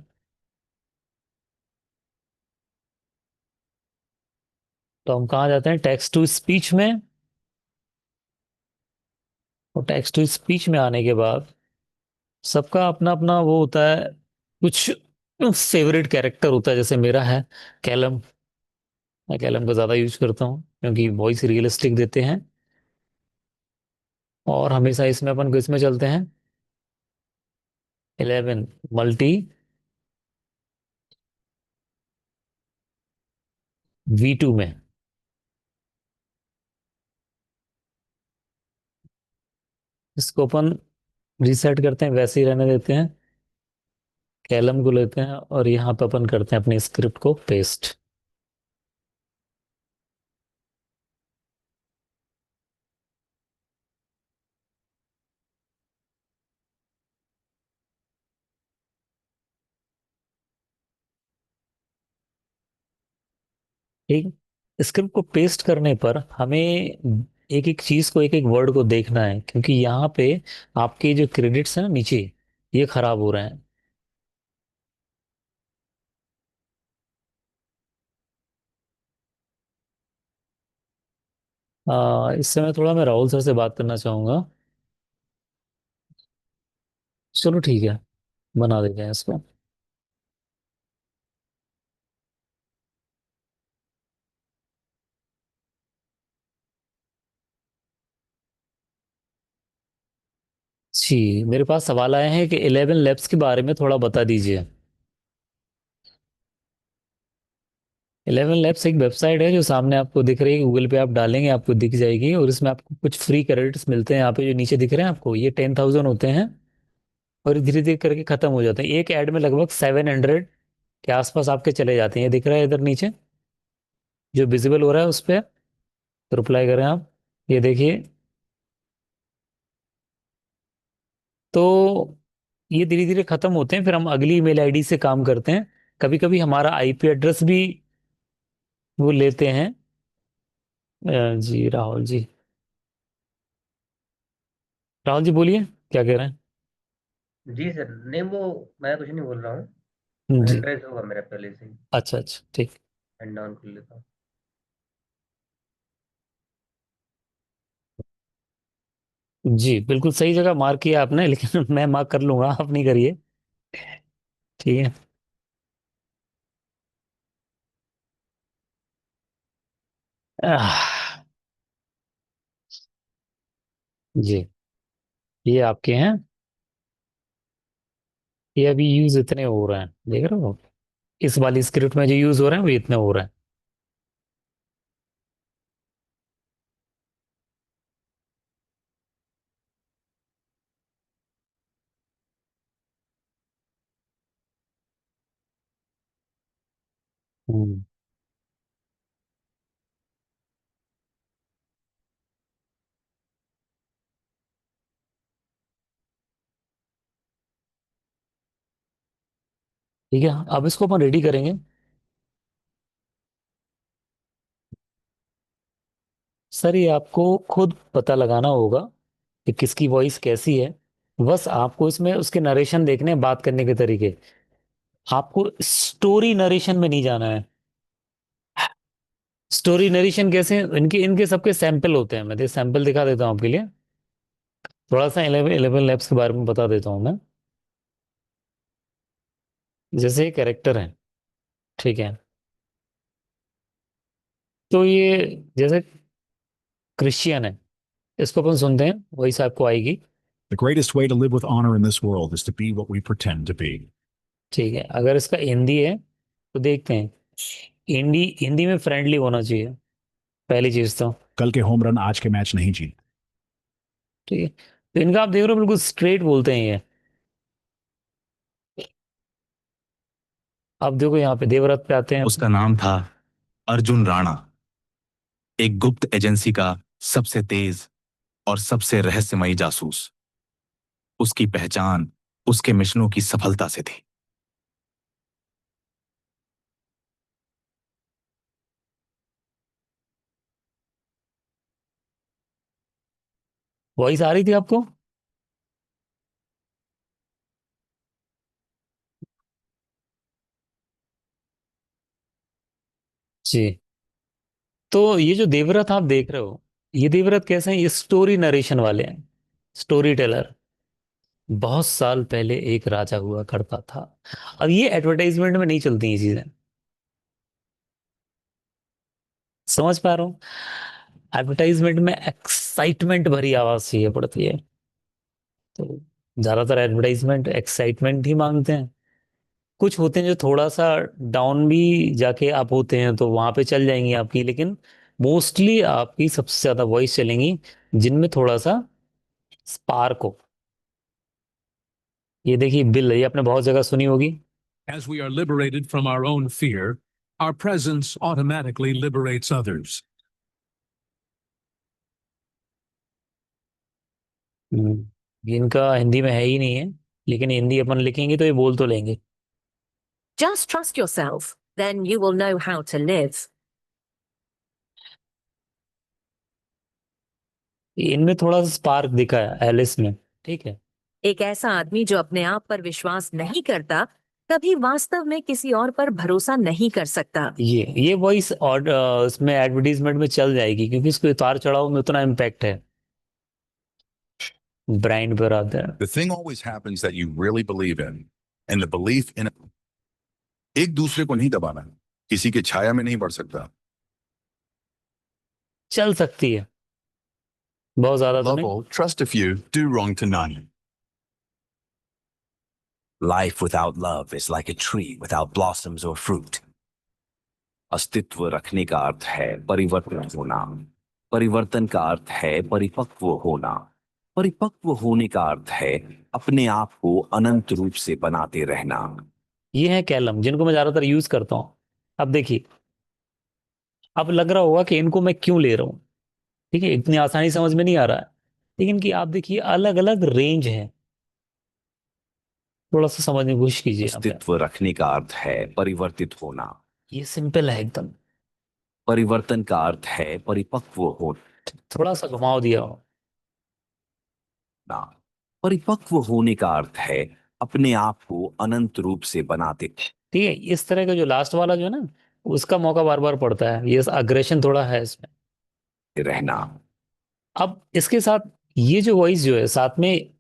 तो हम कहाँ जाते हैं? टेक्स्ट टू स्पीच में। और टेक्स्ट टू स्पीच में आने के बाद सबका अपना अपना वो होता है, कुछ फेवरेट कैरेक्टर होता है। जैसे मेरा है कैलम। मैं कैलम का ज़्यादा यूज करता हूँ क्योंकि वॉइस रियलिस्टिक देते हैं। और हमेशा इसमें अपन किस में चलते हैं? 11 मल्टी V2 में। इसको अपन रीसेट करते हैं, वैसे ही रहने देते हैं। कैलम को लेते हैं और यहाँ पे अपन करते हैं अपनी स्क्रिप्ट को पेस्ट। ठीक। स्क्रिप्ट को पेस्ट करने पर हमें एक एक चीज को, एक एक वर्ड को देखना है, क्योंकि यहाँ पे आपके जो क्रेडिट्स हैं ना नीचे, ये खराब हो रहे हैं। इस समय थोड़ा मैं राहुल सर से बात करना चाहूंगा। चलो ठीक है, बना देते हैं इसको। जी, मेरे पास सवाल आए हैं कि 11 लैब्स के बारे में थोड़ा बता दीजिए। 11 लैब्स एक वेबसाइट है जो सामने आपको दिख रही है, गूगल पे आप डालेंगे आपको दिख जाएगी, और इसमें आपको कुछ फ्री क्रेडिट्स मिलते हैं। यहाँ पे जो नीचे दिख रहे हैं आपको, ये 10,000 होते हैं और धीरे धीरे करके खत्म हो जाते हैं। एक ऐड में लगभग 700 के आसपास आपके चले जाते हैं। ये दिख रहा है इधर नीचे जो विजिबल हो रहा है उस पर रिप्लाई करें आप। ये देखिए। तो ये धीरे धीरे खत्म होते हैं, फिर हम अगली ईमेल आईडी से काम करते हैं। कभी कभी हमारा आईपी एड्रेस भी वो लेते हैं। जी राहुल जी। राहुल जी बोलिए, क्या कह रहे हैं? जी सर, नहीं वो मैं कुछ नहीं बोल रहा हूँ। जी। एड्रेस होगा मेरा पहले से ही। अच्छा अच्छा, ठीक। एंड डाउन कर लेता हूँ। जी बिल्कुल सही जगह मार्क किया आपने, लेकिन मैं मार्क कर लूंगा, आप नहीं करिए। ठीक है। आह, जी, ये आपके हैं। ये अभी यूज इतने हो रहे हैं, देख रहे हो? इस वाली स्क्रिप्ट में जो यूज हो रहे हैं वो इतने हो रहे हैं। हम्म। ठीक है, अब इसको अपन रेडी करेंगे। सर ये आपको खुद पता लगाना होगा कि किसकी वॉइस कैसी है। बस आपको इसमें उसके नरेशन देखने हैं, बात करने के तरीके। आपको स्टोरी नरेशन में नहीं जाना है। स्टोरी नरेशन कैसे? इनके इनके सबके सैंपल होते हैं, मैं सैंपल दिखा देता हूँ आपके लिए। थोड़ा सा 11 लैब्स के बारे में बता देता हूँ मैं। जैसे कैरेक्टर है, ठीक है? तो ये जैसे क्रिश्चियन है, इसको अपन सुनते हैं, वही से आपको आएगी। The greatest way to live with honor in this world is to be what we pretend to be. ठीक है, अगर इसका हिंदी है तो देखते हैं। हिंदी हिंदी में फ्रेंडली होना चाहिए, पहली चीज तो। कल के होम रन आज के मैच नहीं जीत। ठीक है, तो इनका आप देख रहे हो बिल्कुल स्ट्रेट बोलते हैं ये। अब देखो यहाँ पे देवव्रत पे आते हैं। उसका नाम था अर्जुन राणा, एक गुप्त एजेंसी का सबसे तेज और सबसे रहस्यमयी जासूस। उसकी पहचान उसके मिशनों की सफलता से थी। वॉइस आ रही थी आपको? जी। तो ये जो देवव्रत आप देख रहे हो, ये देवव्रत कैसे हैं? ये स्टोरी नरेशन वाले हैं, स्टोरी टेलर। बहुत साल पहले एक राजा हुआ करता था। अब ये एडवर्टाइजमेंट में नहीं चलती ये चीजें, समझ पा रहा हूँ? एडवर्टाइजमेंट में एक्साइटमेंट भरी आवाज चाहिए पड़ती है, तो ज्यादातर एडवर्टाइजमेंट एक्साइटमेंट ही मांगते हैं। कुछ होते हैं जो थोड़ा सा डाउन भी जाके आप होते हैं तो वहां पे चल जाएंगी आपकी, लेकिन मोस्टली आपकी सबसे ज्यादा वॉइस चलेंगी जिनमें थोड़ा सा स्पार्क हो। ये देखिए बिल, ये आपने बहुत जगह सुनी होगी। As we are liberated from our own fear, our presence automatically liberates others. ये इनका हिंदी में है ही नहीं है, लेकिन हिंदी अपन लिखेंगे तो ये बोल तो लेंगे। Just trust yourself, then you will know how to live. इनमें थोड़ा सा स्पार्क दिखा है एलिस में, ठीक है? एक ऐसा आदमी जो अपने आप पर विश्वास नहीं करता, कभी वास्तव में किसी और पर भरोसा नहीं कर सकता। ये वॉइस और इसमें एडवर्टीजमेंट में चल जाएगी, क्योंकि इसको उतार चढ़ाव में उतना इम्पैक्ट है, ब्रांड पर आता है। The thing always happens that you really believe in, and the belief in एक दूसरे को नहीं दबाना, किसी के छाया में नहीं बढ़ सकता। चल सकती है, बहुत ज्यादा तो Love नहीं। all, trust a few, do wrong to none. Life without love is like a tree without blossoms or fruit. अस्तित्व रखने का अर्थ है परिवर्तन होना। परिवर्तन का अर्थ है परिपक्व होना। परिपक्व होने का अर्थ है अपने आप को अनंत रूप से बनाते रहना। ये है कैलम, जिनको मैं ज्यादातर यूज करता हूँ। अब देखिए, अब लग रहा होगा कि इनको मैं क्यों ले रहा हूँ, ठीक है? इतनी आसानी समझ में नहीं आ रहा है, लेकिन कि आप देखिए अलग अलग रेंज है, थोड़ा सा समझने की कोशिश कीजिए यहाँ पे। अस्तित्व रखने का अर्थ है परिवर्तित होना। ये सिंपल है एकदम। परिवर्तन का अर्थ है परिपक्व होना। थोड़ा सा घुमाव दिया हो। होना। परिपक्व होने का अर्थ है अपने आप को अनंत रूप से बनाते ठीक है, इस तरह का जो लास्ट वाला जो है ना, उसका मौका बार बार पड़ता है, ये अग्रेशन थोड़ा है इसमें। रहना। अब इसके साथ ये जो वॉइस जो है साथ में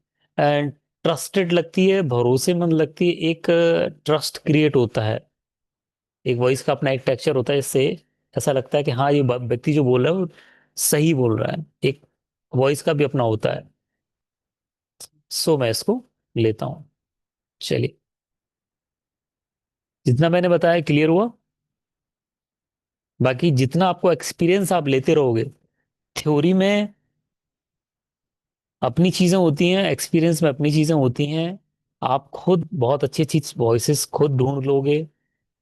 ट्रस्टेड लगती है, भरोसेमंद लगती है, एक ट्रस्ट क्रिएट होता है। एक वॉइस का अपना एक टेक्सचर होता है, इससे ऐसा लगता है कि हाँ ये व्यक्ति जो बोल रहा है वो सही बोल रहा है। एक वॉइस का भी अपना होता है। सो मैं इसको लेता हूँ। चलिए, जितना मैंने बताया क्लियर हुआ। बाकी जितना आपको एक्सपीरियंस आप लेते रहोगे, थ्योरी में अपनी चीजें होती हैं, एक्सपीरियंस में अपनी चीजें होती हैं। आप खुद बहुत अच्छी अच्छी वॉइसेस खुद ढूंढ लोगे,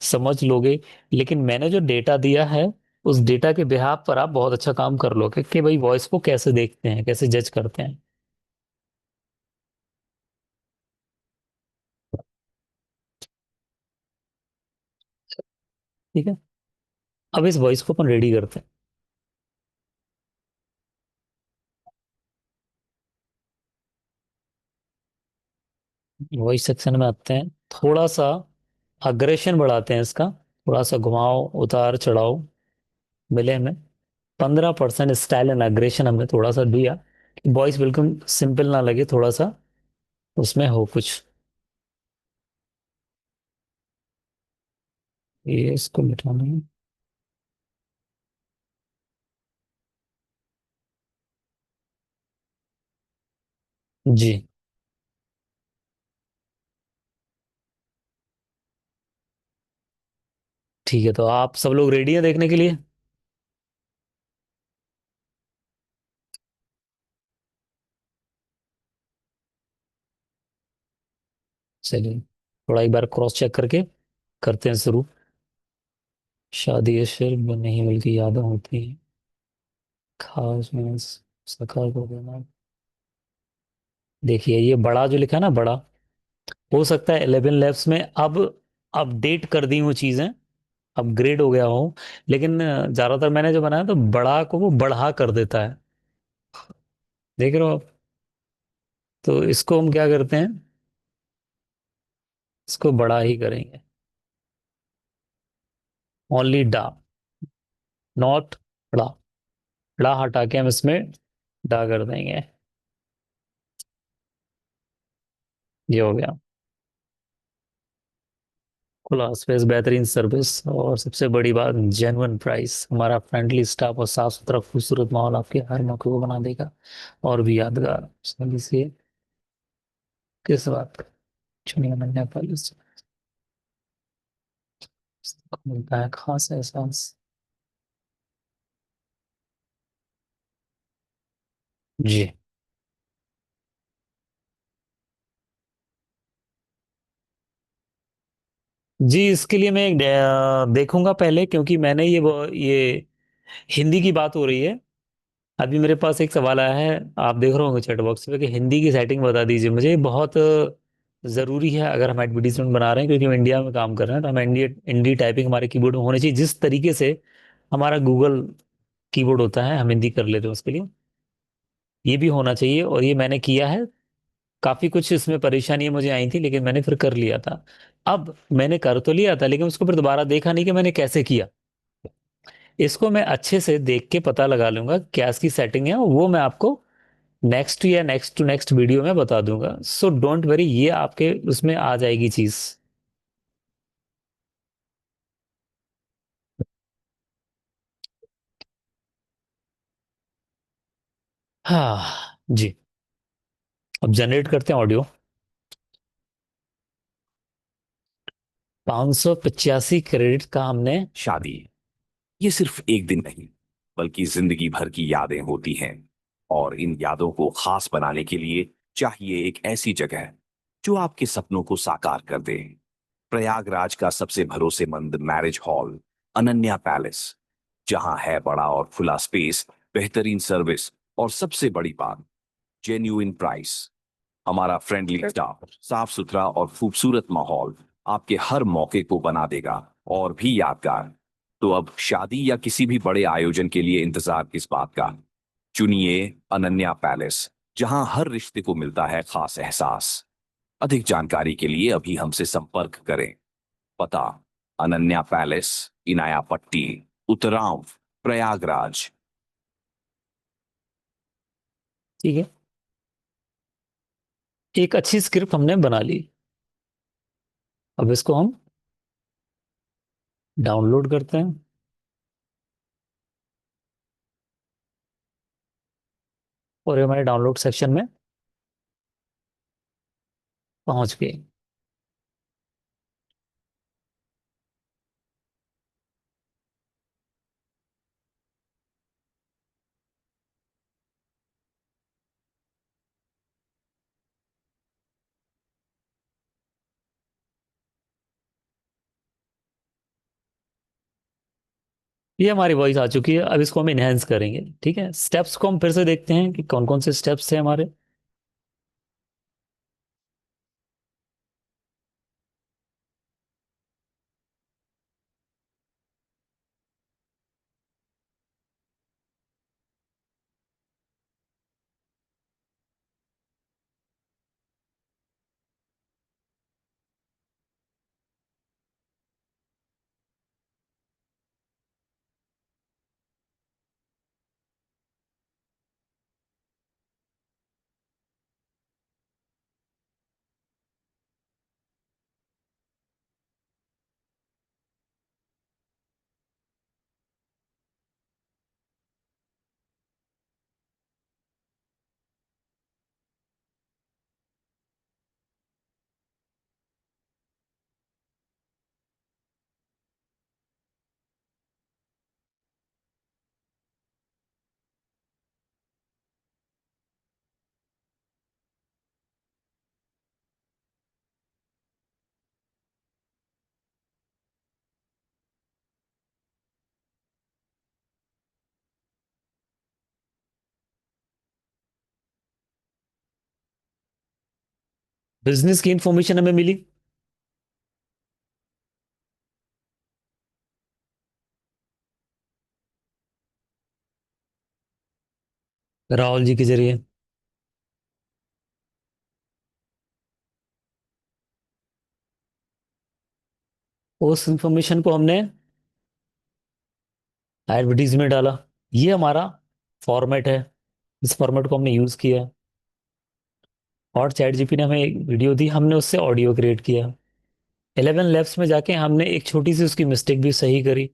समझ लोगे। लेकिन मैंने जो डेटा दिया है, उस डेटा के बिहाफ पर आप बहुत अच्छा काम कर लोगे कि भाई वॉइस को कैसे देखते हैं, कैसे जज करते हैं। ठीक है, अब इस वॉइस को अपन रेडी करते हैं। वॉइस सेक्शन में आते हैं, थोड़ा सा अग्रेशन बढ़ाते हैं इसका। थोड़ा सा घुमाओ उतार चढ़ाओ मिले हमें। 15% स्टाइल एंड अग्रेशन हमने थोड़ा सा दिया, वॉइस बिल्कुल सिंपल ना लगे, थोड़ा सा उसमें हो कुछ। ये इसको मिटाना है। जी ठीक है, तो आप सब लोग रेडी हैं देखने के लिए? चलिए, थोड़ा एक बार क्रॉस चेक करके करते हैं शुरू। शादी ये सिर्फ नहीं बल्कि यादें होती हैं, खास में सका को देना। देखिए ये बड़ा जो लिखा है ना, बड़ा, हो सकता है 11 लैब्स में अब अपडेट कर दी हूँ चीजें, अपग्रेड हो गया हूँ। लेकिन ज्यादातर मैंने जो बनाया तो बड़ा को वो बढ़ा कर देता है। देख रहे हो आप? तो इसको हम क्या करते हैं, इसको बड़ा ही करेंगे। ओनली डा, नॉट ड़ा। ड़ा हटा के हम इसमें डा कर देंगे। ये हो गया। खुला स्पेस, बेहतरीन सर्विस, और सबसे बड़ी बात जेन्युइन प्राइस। हमारा फ्रेंडली स्टाफ और साफ सुथरा खूबसूरत माहौल आपके हर मौके को बना देगा और भी यादगार। जल्दी से किस बात का चुनिया मिलने वाली मिलता है खास एहसास। जी जी, इसके लिए मैं एक देखूंगा पहले, क्योंकि मैंने ये हिंदी की बात हो रही है। अभी मेरे पास एक सवाल आया है, आप देख रहे होंगे चैट बॉक्स पे, कि हिंदी की सेटिंग बता दीजिए मुझे। ये बहुत ज़रूरी है अगर हम एडवर्टीजमेंट बना रहे हैं, क्योंकि हम इंडिया में काम कर रहे हैं, तो हम इंडिया इंडी टाइपिंग हमारे कीबोर्ड में होनी चाहिए। जिस तरीके से हमारा गूगल कीबोर्ड होता है, हम हिंदी कर लेते हैं उसके लिए, ये भी होना चाहिए। और ये मैंने किया है। काफ़ी कुछ इसमें परेशानियां मुझे आई थी, लेकिन मैंने फिर कर लिया था। अब मैंने कर तो लिया था, लेकिन उसको फिर दोबारा देखा नहीं कि मैंने कैसे किया। इसको मैं अच्छे से देख के पता लगा लूंगा क्या इसकी सेटिंग है, वो मैं आपको नेक्स्ट या नेक्स्ट टू नेक्स्ट वीडियो में बता दूंगा। सो डोंट वरी, ये आपके उसमें आ जाएगी चीज। हाँ जी, अब जनरेट करते हैं ऑडियो। 585 क्रेडिट का हमने। शादी ये सिर्फ एक दिन नहीं बल्कि जिंदगी भर की यादें होती हैं। और इन यादों को खास बनाने के लिए चाहिए एक ऐसी जगह जो आपके सपनों को साकार कर दे। प्रयागराज का सबसे भरोसेमंद मैरिज हॉल अनन्या पैलेस, जहां है बड़ा और खुला स्पेस, बेहतरीन सर्विस और सबसे बड़ी बात जेन्युइन प्राइस। हमारा फ्रेंडली स्टाफ, साफ सुथरा और खूबसूरत माहौल आपके हर मौके को बना देगा और भी यादगार। तो अब शादी या किसी भी बड़े आयोजन के लिए इंतजार किस बात का? चुनिए अनन्या पैलेस। जहां हर रिश्ते को मिलता है खास एहसास। अधिक जानकारी के लिए अभी हमसे संपर्क करें। पता: अनन्या पैलेस, इनायापट्टी, उतरांव, प्रयागराज। ठीक है, एक अच्छी स्क्रिप्ट हमने बना ली। अब इसको हम डाउनलोड करते हैं और ये हमारे डाउनलोड सेक्शन में पहुंच गए। ये हमारी वॉइस आ चुकी है। अब इसको हम इनहेंस करेंगे। ठीक है, स्टेप्स को हम फिर से देखते हैं कि कौन कौन से स्टेप्स थे हमारे। बिजनेस की इंफॉर्मेशन हमें मिली। राहुल जी के जरिए। उस इंफॉर्मेशन को हमने एडवर्टीज में डाला। ये हमारा फॉर्मेट है, इस फॉर्मेट को हमने यूज किया। और चैट जीपी ने हमें एक वीडियो दी, हमने उससे ऑडियो क्रिएट किया। 11 लैब्स में जाके हमने एक छोटी सी उसकी मिस्टेक भी सही करी।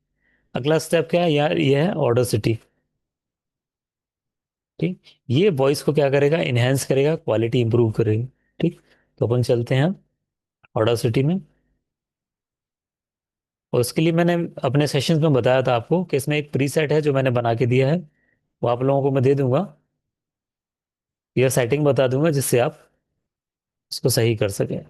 अगला स्टेप क्या है यार, ये है ऑर्डर सिटी। ठीक, ये वॉइस को क्या करेगा, इनहेंस करेगा, क्वालिटी इंप्रूव करेगा। ठीक, तो अपन चलते हैं ऑर्डर सिटी में। और उसके लिए मैंने अपने सेशंस में बताया था आपको कि इसमें एक प्रीसेट है जो मैंने बना के दिया है, वो आप लोगों को मैं दे दूंगा। यह सेटिंग बता दूंगा जिससे आप उसको सही कर सकें।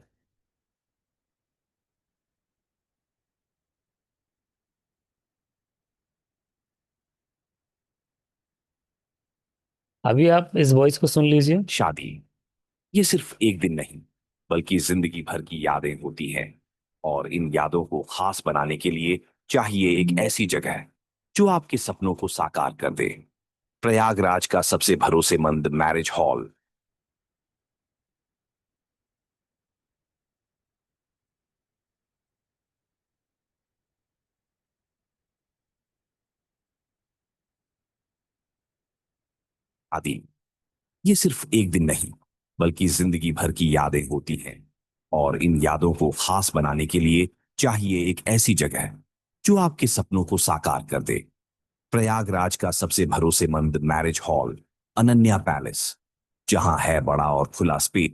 अभी आप इस वॉइस को सुन लीजिए। शादी ये सिर्फ एक दिन नहीं, बल्कि जिंदगी भर की यादें होती हैं। और इन यादों को खास बनाने के लिए चाहिए एक ऐसी जगह जो आपके सपनों को साकार कर दे। प्रयागराज का सबसे भरोसेमंद मैरिज हॉल। शादी ये सिर्फ एक दिन नहीं, बल्कि जिंदगी भर की यादें होती हैं। और इन यादों को खास बनाने के लिए चाहिए एक ऐसी जगह जो आपके सपनों को साकार कर दे। प्रयागराज का सबसे भरोसेमंद मैरिज हॉल, अनन्या पैलेस, जहां है बड़ा और खुला स्पेस।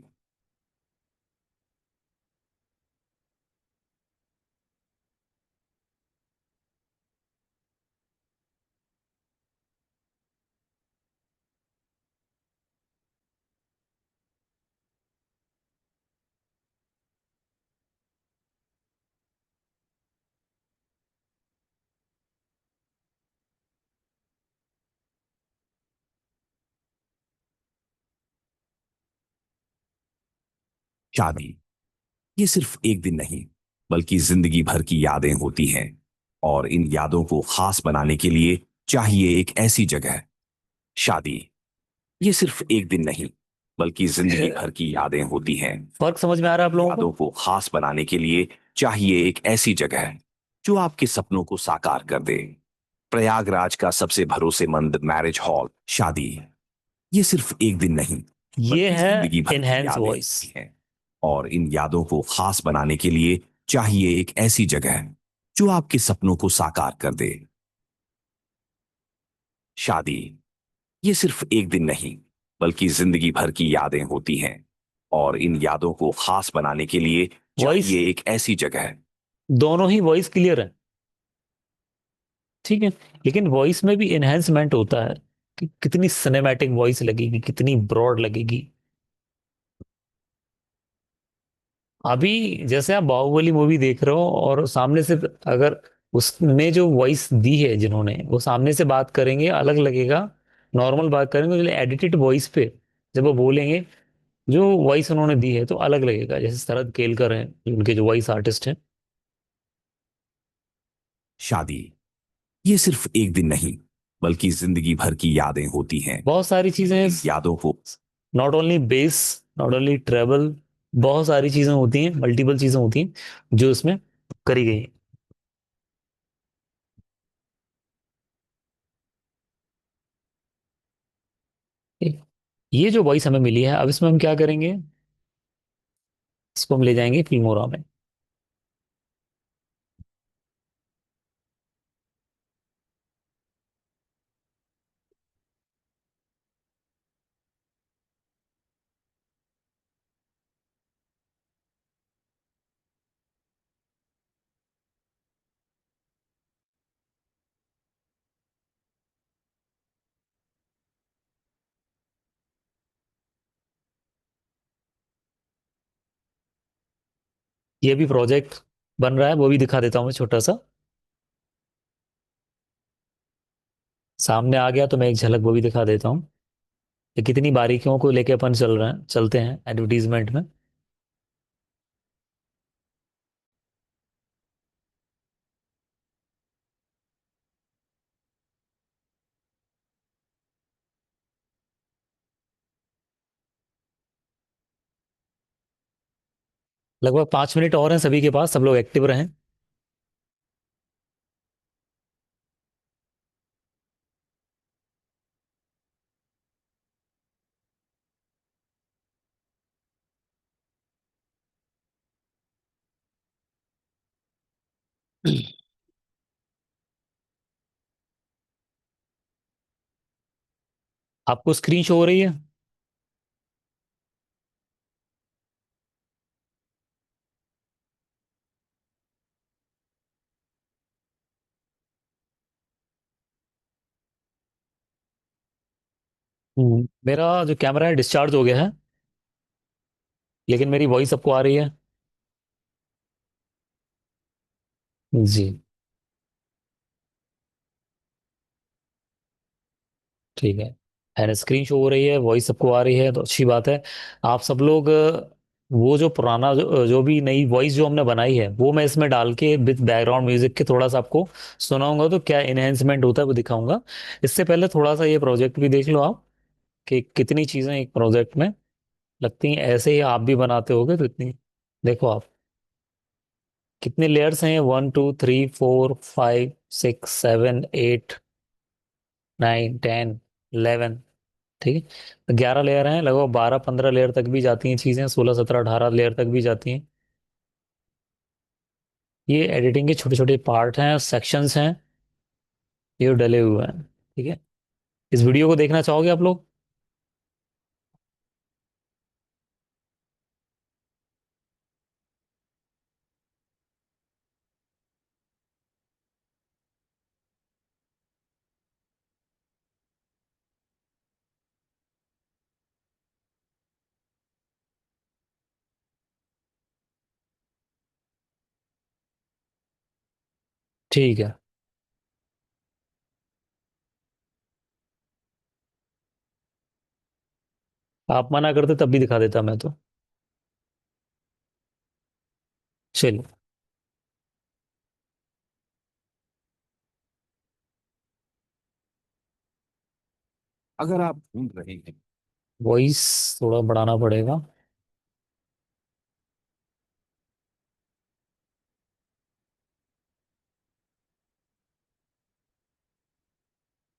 शादी ये सिर्फ एक दिन नहीं, बल्कि जिंदगी भर की यादें होती हैं। और इन यादों को खास बनाने के लिए चाहिए एक ऐसी जगह। शादी ये सिर्फ एक दिन नहीं, बल्कि जिंदगी भर की यादें होती हैं। फर्क समझ में आ रहा है आप लोगों यादों को? को खास बनाने के लिए चाहिए एक ऐसी जगह जो आपके सपनों को साकार कर दे। प्रयागराज का सबसे भरोसेमंद मैरिज हॉल शादी, ये सिर्फ एक दिन नहीं ये बल्कि है जिंदगी भर की इनहेंस यादें वॉइस। होती हैं। और इन यादों को खास बनाने के लिए चाहिए एक ऐसी जगह जो आपके सपनों को साकार कर दे। शादी, ये सिर्फ एक दिन नहीं बल्कि जिंदगी भर की यादें होती हैं। और इन यादों को खास बनाने के लिए वॉइस, चाहिए एक ऐसी जगह। दोनों ही वॉइस क्लियर है, ठीक है। लेकिन वॉइस में भी इनहेंसमेंट होता है कि कितनी सिनेमैटिक वॉइस लगेगी, कितनी ब्रॉड लगेगी। अभी जैसे आप बाहुबली मूवी देख रहे हो और सामने से अगर उसमें जो वॉइस दी है जिन्होंने, वो सामने से बात करेंगे अलग लगेगा, नॉर्मल बात करेंगे जो एडिटेड वॉइस पे जब वो बोलेंगे, जो वॉइस उन्होंने दी है तो अलग लगेगा। जैसे शरद केलकर हैं उनके जो वॉइस आर्टिस्ट हैं। शादी, ये सिर्फ एक दिन नहीं बल्कि जिंदगी भर की यादें होती हैं। बहुत सारी चीजें, यादों को not only base, not only travel, बहुत सारी चीजें होती हैं, मल्टीपल चीजें होती हैं जो इसमें करी गई हैं। ये जो वॉइस हमें मिली है, अब इसमें हम क्या करेंगे, इसको हम ले जाएंगे फिल्मोरा में। ये भी प्रोजेक्ट बन रहा है, वो भी दिखा देता हूँ मैं छोटा सा। सामने आ गया तो मैं एक झलक वो भी दिखा देता हूँ कि कितनी बारीकियों को लेके अपन चल रहे हैं, चलते हैं एडवर्टीजमेंट में। लगभग 5 मिनट और हैं सभी के पास, सब लोग एक्टिव रहें। आपको स्क्रीन शो हो रही है? मेरा जो कैमरा है डिस्चार्ज हो गया है, लेकिन मेरी वॉइस सबको आ रही है। जी, ठीक है। एंड स्क्रीन शो हो रही है, वॉइस सबको आ रही है, तो अच्छी बात है। आप सब लोग वो जो पुराना जो भी नई वॉइस जो हमने बनाई है वो मैं इसमें डाल के विद बैकग्राउंड म्यूजिक के थोड़ा सा आपको सुनाऊंगा, तो क्या इनहेंसमेंट होता है वो दिखाऊंगा। इससे पहले थोड़ा सा ये प्रोजेक्ट भी देख लो आप कि कितनी चीजें एक प्रोजेक्ट में लगती हैं। ऐसे ही आप भी बनाते होगे तो इतनी, देखो आप कितने लेयर्स हैं, 1 2 3 4 5 6 7 8 9 10 11, ठीक है। 11 लेयर हैं, लगभग 12 15 लेयर तक भी जाती हैं चीजें, 16 17 18 लेयर तक भी जाती हैं। ये एडिटिंग के छोटे छोटे पार्ट हैं, सेक्शंस हैं, ये डले हुए हैं, ठीक है। इस वीडियो को देखना चाहोगे आप लोग? ठीक है। आप मना करते तब भी दिखा देता मैं तो। चलिए। अगर आप ढूंढ रहे हैं वॉइस थोड़ा बढ़ाना पड़ेगा।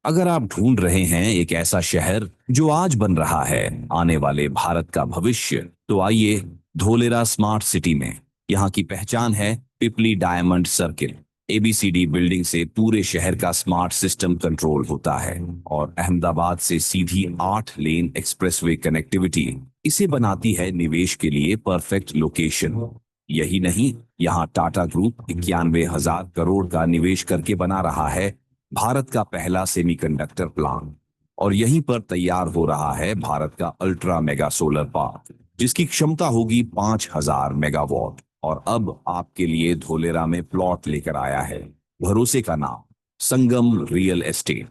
अगर आप ढूंढ रहे हैं एक ऐसा शहर जो आज बन रहा है आने वाले भारत का भविष्य, तो आइए धोलेरा स्मार्ट सिटी में। यहाँ की पहचान है पिपली डायमंड सर्किल। एबीसीडी बिल्डिंग से पूरे शहर का स्मार्ट सिस्टम कंट्रोल होता है और अहमदाबाद से सीधी 8 लेन एक्सप्रेसवे कनेक्टिविटी इसे बनाती है निवेश के लिए परफेक्ट लोकेशन। यही नहीं, यहाँ टाटा ग्रुप 91,000 करोड़ का निवेश करके बना रहा है भारत का पहला सेमीकंडक्टर प्लांट, और यहीं पर तैयार हो रहा है भारत का अल्ट्रा मेगा सोलर पार्क जिसकी क्षमता होगी 5,000 मेगावाट। और अब आपके लिए धोलेरा में प्लॉट लेकर आया है भरोसे का नाम, संगम रियल एस्टेट।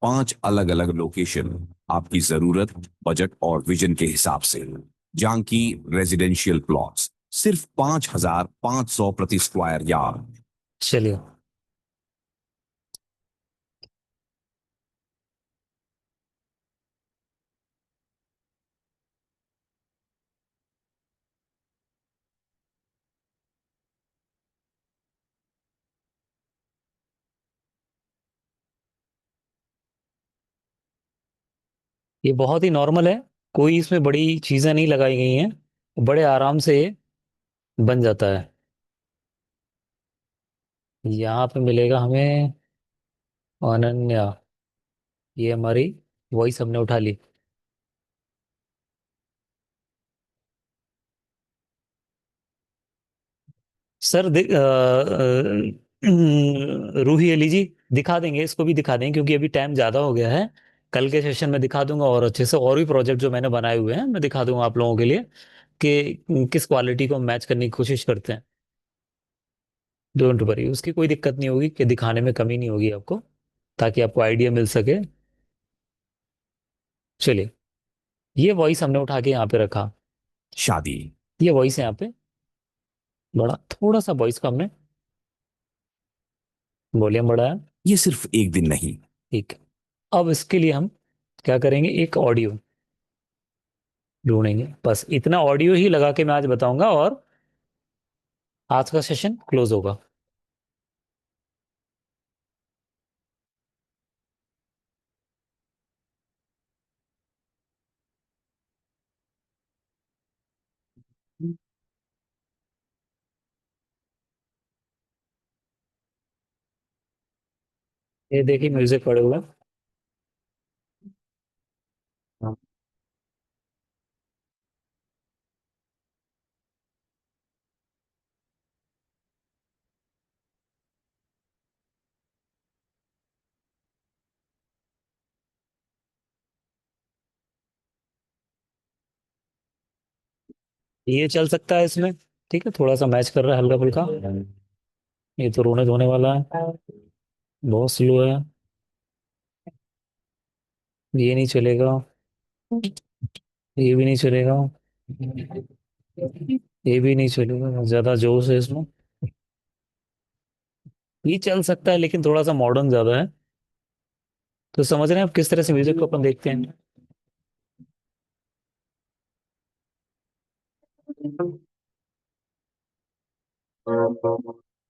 5 अलग अलग लोकेशन, आपकी जरूरत, बजट और विजन के हिसाब से। जानकी रेजिडेंशियल प्लॉट्स सिर्फ 5,500 प्रति स्क्वायर यार्ड। चलिए, ये बहुत ही नॉर्मल है, कोई इसमें बड़ी चीजें नहीं लगाई गई हैं, बड़े आराम से ये बन जाता है। यहाँ पे मिलेगा हमें अनन्या, ये हमारी वॉइस हमने उठा ली। सर रूही अली जी, दिखा देंगे, इसको भी दिखा देंगे क्योंकि अभी टाइम ज़्यादा हो गया है। कल के सेशन में दिखा दूंगा और अच्छे से, और भी प्रोजेक्ट जो मैंने बनाए हुए हैं मैं दिखा दूंगा आप लोगों के लिए कि किस क्वालिटी को मैच करने की कोशिश करते हैं। डोंट वरी, उसकी कोई दिक्कत नहीं होगी, कि दिखाने में कमी नहीं होगी आपको, ताकि आपको आइडिया मिल सके। चलिए, ये वॉइस हमने उठा के यहाँ पे रखा, शादी। ये वॉइस है यहाँ पे, बड़ा थोड़ा सा वॉइस का हमने वॉल्यूम बढ़ाया। ये सिर्फ एक दिन नहीं। ठीक है, अब इसके लिए हम क्या करेंगे, एक ऑडियो ढूंढेंगे, बस इतना ऑडियो ही लगा के मैं आज बताऊंगा और आज का सेशन क्लोज होगा। ये देखिए म्यूजिक पड़े हुए हैं। हाँ, ये चल सकता है इसमें, ठीक है, थोड़ा सा मैच कर रहा है हल्का फुल्का। ये तो रोने धोने वाला है, बहुत स्लो है, ये नहीं चलेगा, ये भी नहीं चलेगा, ये भी नहीं चलेगा, ज्यादा जोश है इसमें। ये चल सकता है लेकिन थोड़ा सा मॉडर्न ज्यादा है। तो समझ रहे हैं आप किस तरह से म्यूजिक को अपन देखते हैं।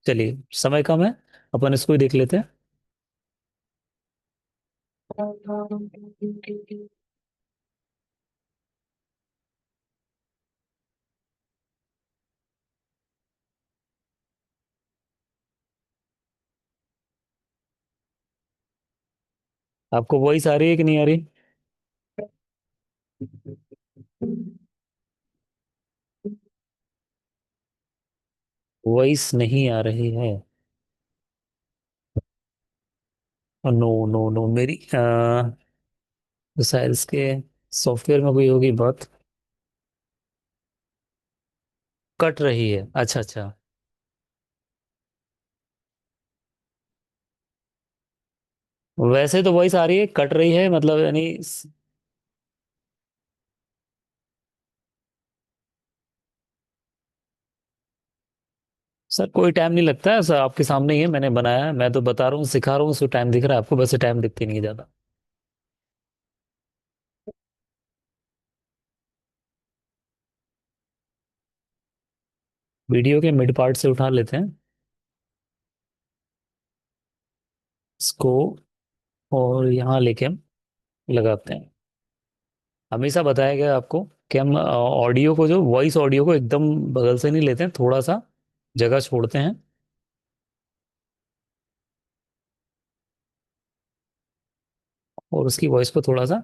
चलिए, समय कम है, अपन इसको ही देख लेते हैं। आपको वॉइस आ रही है कि नहीं आ रही। वॉइस नहीं आ रही है, नो नो नो, मेरी शायद इसके सॉफ्टवेयर में कोई होगी बात, कट रही है। अच्छा अच्छा, वैसे तो वॉइस आ रही है, कट रही है मतलब यानी सर कोई टाइम नहीं लगता है सर, आपके सामने ही है, मैंने बनाया है, मैं तो बता रहा हूँ, सिखा रहा हूँ, उसको टाइम दिख रहा है आपको, वैसे टाइम दिखती नहीं है ज्यादा। वीडियो के मिड पार्ट से उठा लेते हैं इसको, और यहाँ लेके हम लगाते हैं। हमेशा बताया गया आपको कि हम ऑडियो को, जो वॉइस ऑडियो को एकदम बगल से नहीं लेते हैं, थोड़ा सा जगह छोड़ते हैं। और उसकी वॉइस को थोड़ा सा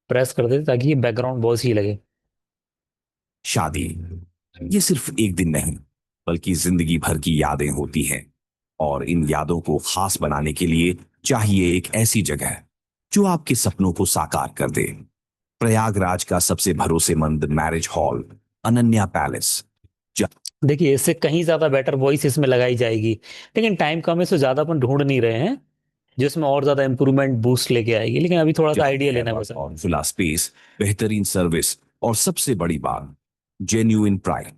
प्रेस कर देते ताकि ये बैकग्राउंड वॉइस ही लगे। शादी ये सिर्फ एक दिन नहीं, बल्कि जिंदगी भर की यादें होती हैं। और इन यादों को खास बनाने के लिए चाहिए एक ऐसी जगह जो आपके सपनों को साकार कर दे। प्रयागराज का सबसे भरोसेमंद मैरिज हॉल, अनन्या पैलेस। देखिए, इससे कहीं ज्यादा बेटर वॉइस इसमें लगाई जाएगी, लेकिन टाइम कम है, सो ज्यादा अपन ढूंढ नहीं रहे हैं जिसमें और ज्यादा इंप्रूवमेंट बूस्ट लेके आएगी, लेकिन अभी थोड़ा सा आइडिया लेना है बस। और खुला स्पेस, बेहतरीन सर्विस, और सबसे बड़ी बात, जेन्युइन प्राइस।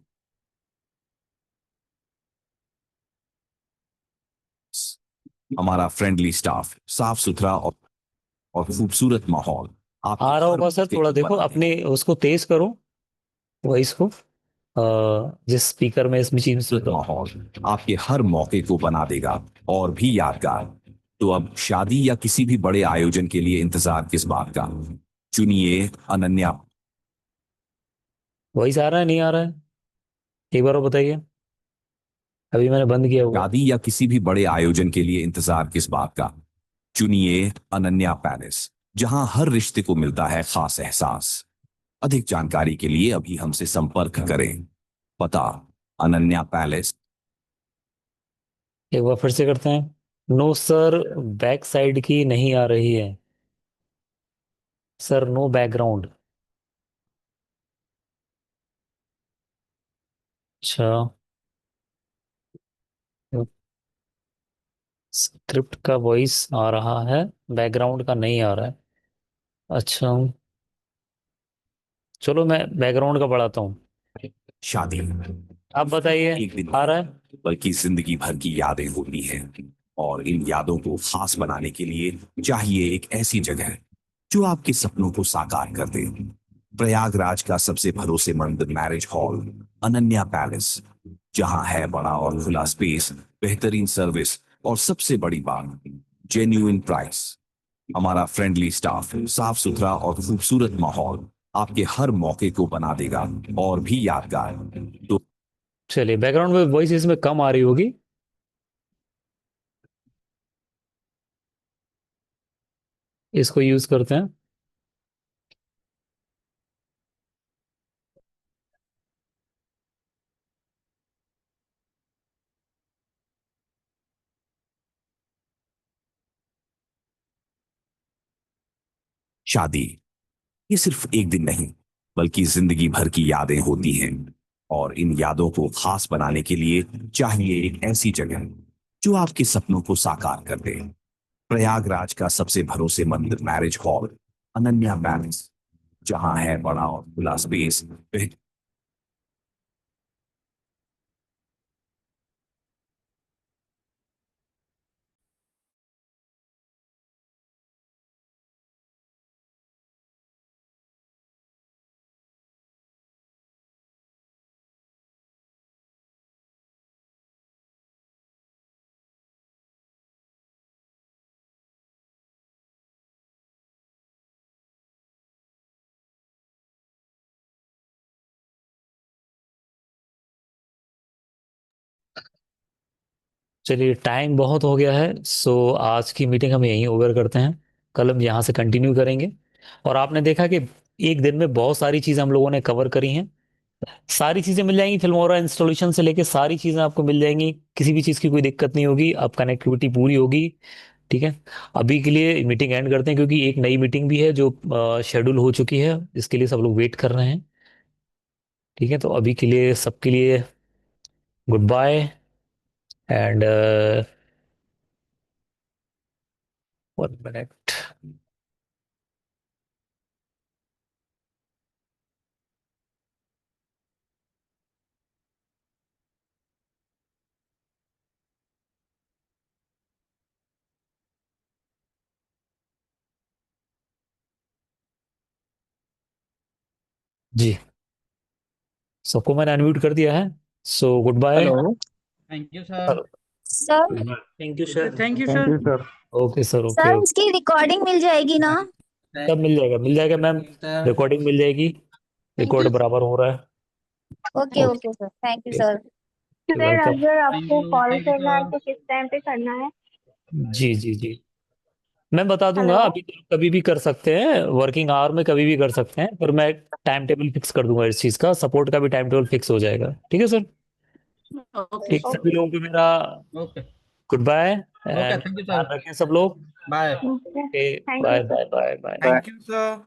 हमारा फ्रेंडली स्टाफ, साफ सुथरा और खूबसूरत माहौल। आप आ रहा होगा सर, थोड़ा देखो अपने उसको तेज करो, वॉइस को, जिस स्पीकर में इसमें चीज। माहौल आपके हर मौके को बना देगा और भी यादगार। तो अब शादी या किसी भी बड़े आयोजन के लिए इंतजार किस बात का? चुनिए अनन्या। वॉइस आ रहा है, नहीं आ रहा है? एक बार और बताइए, अभी मैंने बंद किया हुआ। शादी या किसी भी बड़े आयोजन के लिए इंतजार किस बात का? चुनिए अनन्या पैलेस, जहां हर रिश्ते को मिलता है खास एहसास। अधिक जानकारी के लिए अभी हमसे संपर्क करें। पता, अनन्या पैलेस। एक बार फिर से करते हैं। नो सर, बैक साइड की नहीं आ रही है सर, नो बैकग्राउंड। अच्छा, स्क्रिप्ट का वॉइस आ रहा है, बैकग्राउंड का नहीं आ रहा है। अच्छा, चलो मैं बैकग्राउंड का बढ़ाता हूँ। शादी आप बताइए, एक दिन आ रहा है? बल्कि जिंदगी भर की यादें होती हैं। और इन यादों को खास बनाने के लिए चाहिए एक ऐसी जगह जो आपके सपनों को साकार कर दे। प्रयागराज का सबसे भरोसेमंद मैरिज हॉल, अनन्या पैलेस, जहां है बड़ा और खुला स्पेस, बेहतरीन सर्विस, और सबसे बड़ी बात, जेन्युइन प्राइस। हमारा फ्रेंडली स्टाफ, साफ सुथरा और खूबसूरत माहौल आपके हर मौके को बना देगा और भी यादगार। तो चलिए, बैकग्राउंड में वॉइस इसमें कम आ रही होगी, इसको यूज करते हैं। शादी ये सिर्फ एक दिन नहीं, बल्कि जिंदगी भर की यादें होती हैं। और इन यादों को खास बनाने के लिए चाहिए एक ऐसी जगह जो आपके सपनों को साकार कर दे। प्रयागराज का सबसे भरोसेमंद मैरिज हॉल, अनन्या पैलेस, जहां है बड़ा और खुला स्पेस। चलिए, टाइम बहुत हो गया है, सो आज की मीटिंग हम यहीं ओवर करते हैं। कल हम यहाँ से कंटिन्यू करेंगे। और आपने देखा कि एक दिन में बहुत सारी चीज़ें हम लोगों ने कवर करी हैं। सारी चीज़ें मिल जाएंगी, फिल्मोरा इंस्टॉलेशन से लेके सारी चीज़ें आपको मिल जाएंगी, किसी भी चीज़ की कोई दिक्कत नहीं होगी, अब कनेक्टिविटी पूरी होगी। ठीक है, अभी के लिए मीटिंग एंड करते हैं, क्योंकि एक नई मीटिंग भी है जो शेड्यूल हो चुकी है, इसके लिए सब लोग वेट कर रहे हैं। ठीक है, तो अभी के लिए सबके लिए गुड बाय, एंड 1 मिनट। जी, सबको मैंने अनम्यूट कर दिया है। So good bye. Hello thank you sir sir thank you sir thank you Thank sir you, sir. Okay sir, okay sir okay. उसकी रिकॉर्डिंग मिल जाएगी ना? सब मिल जाएगा मैम। सर रिकॉर्डिंग मिल जाएगी, रिकॉर्ड बराबर हो रहा है। Okay okay okay sir, thank you sir. Sir welcome. अगर थैंक आपको यू कॉल थैंक यू करना है सर तो किस टाइम पे करना है? जी जी जी, मैं बता दूंगा। हेलो। अभी तो कभी भी कर सकते हैं, वर्किंग आवर में कभी भी कर सकते हैं, पर मैं टाइम टेबल फिक्स कर दूंगा इस चीज़ का। सपोर्ट का भी टाइम टेबल फिक्स हो जाएगा, ठीक है सर। ओके ठीक, सभी ओके लोगों को मेरा okay good bye okay and thank you ध्यान सर रखें सब लोग। Bye okay, thank you bye sir. Bye bye bye. Thank you, sir.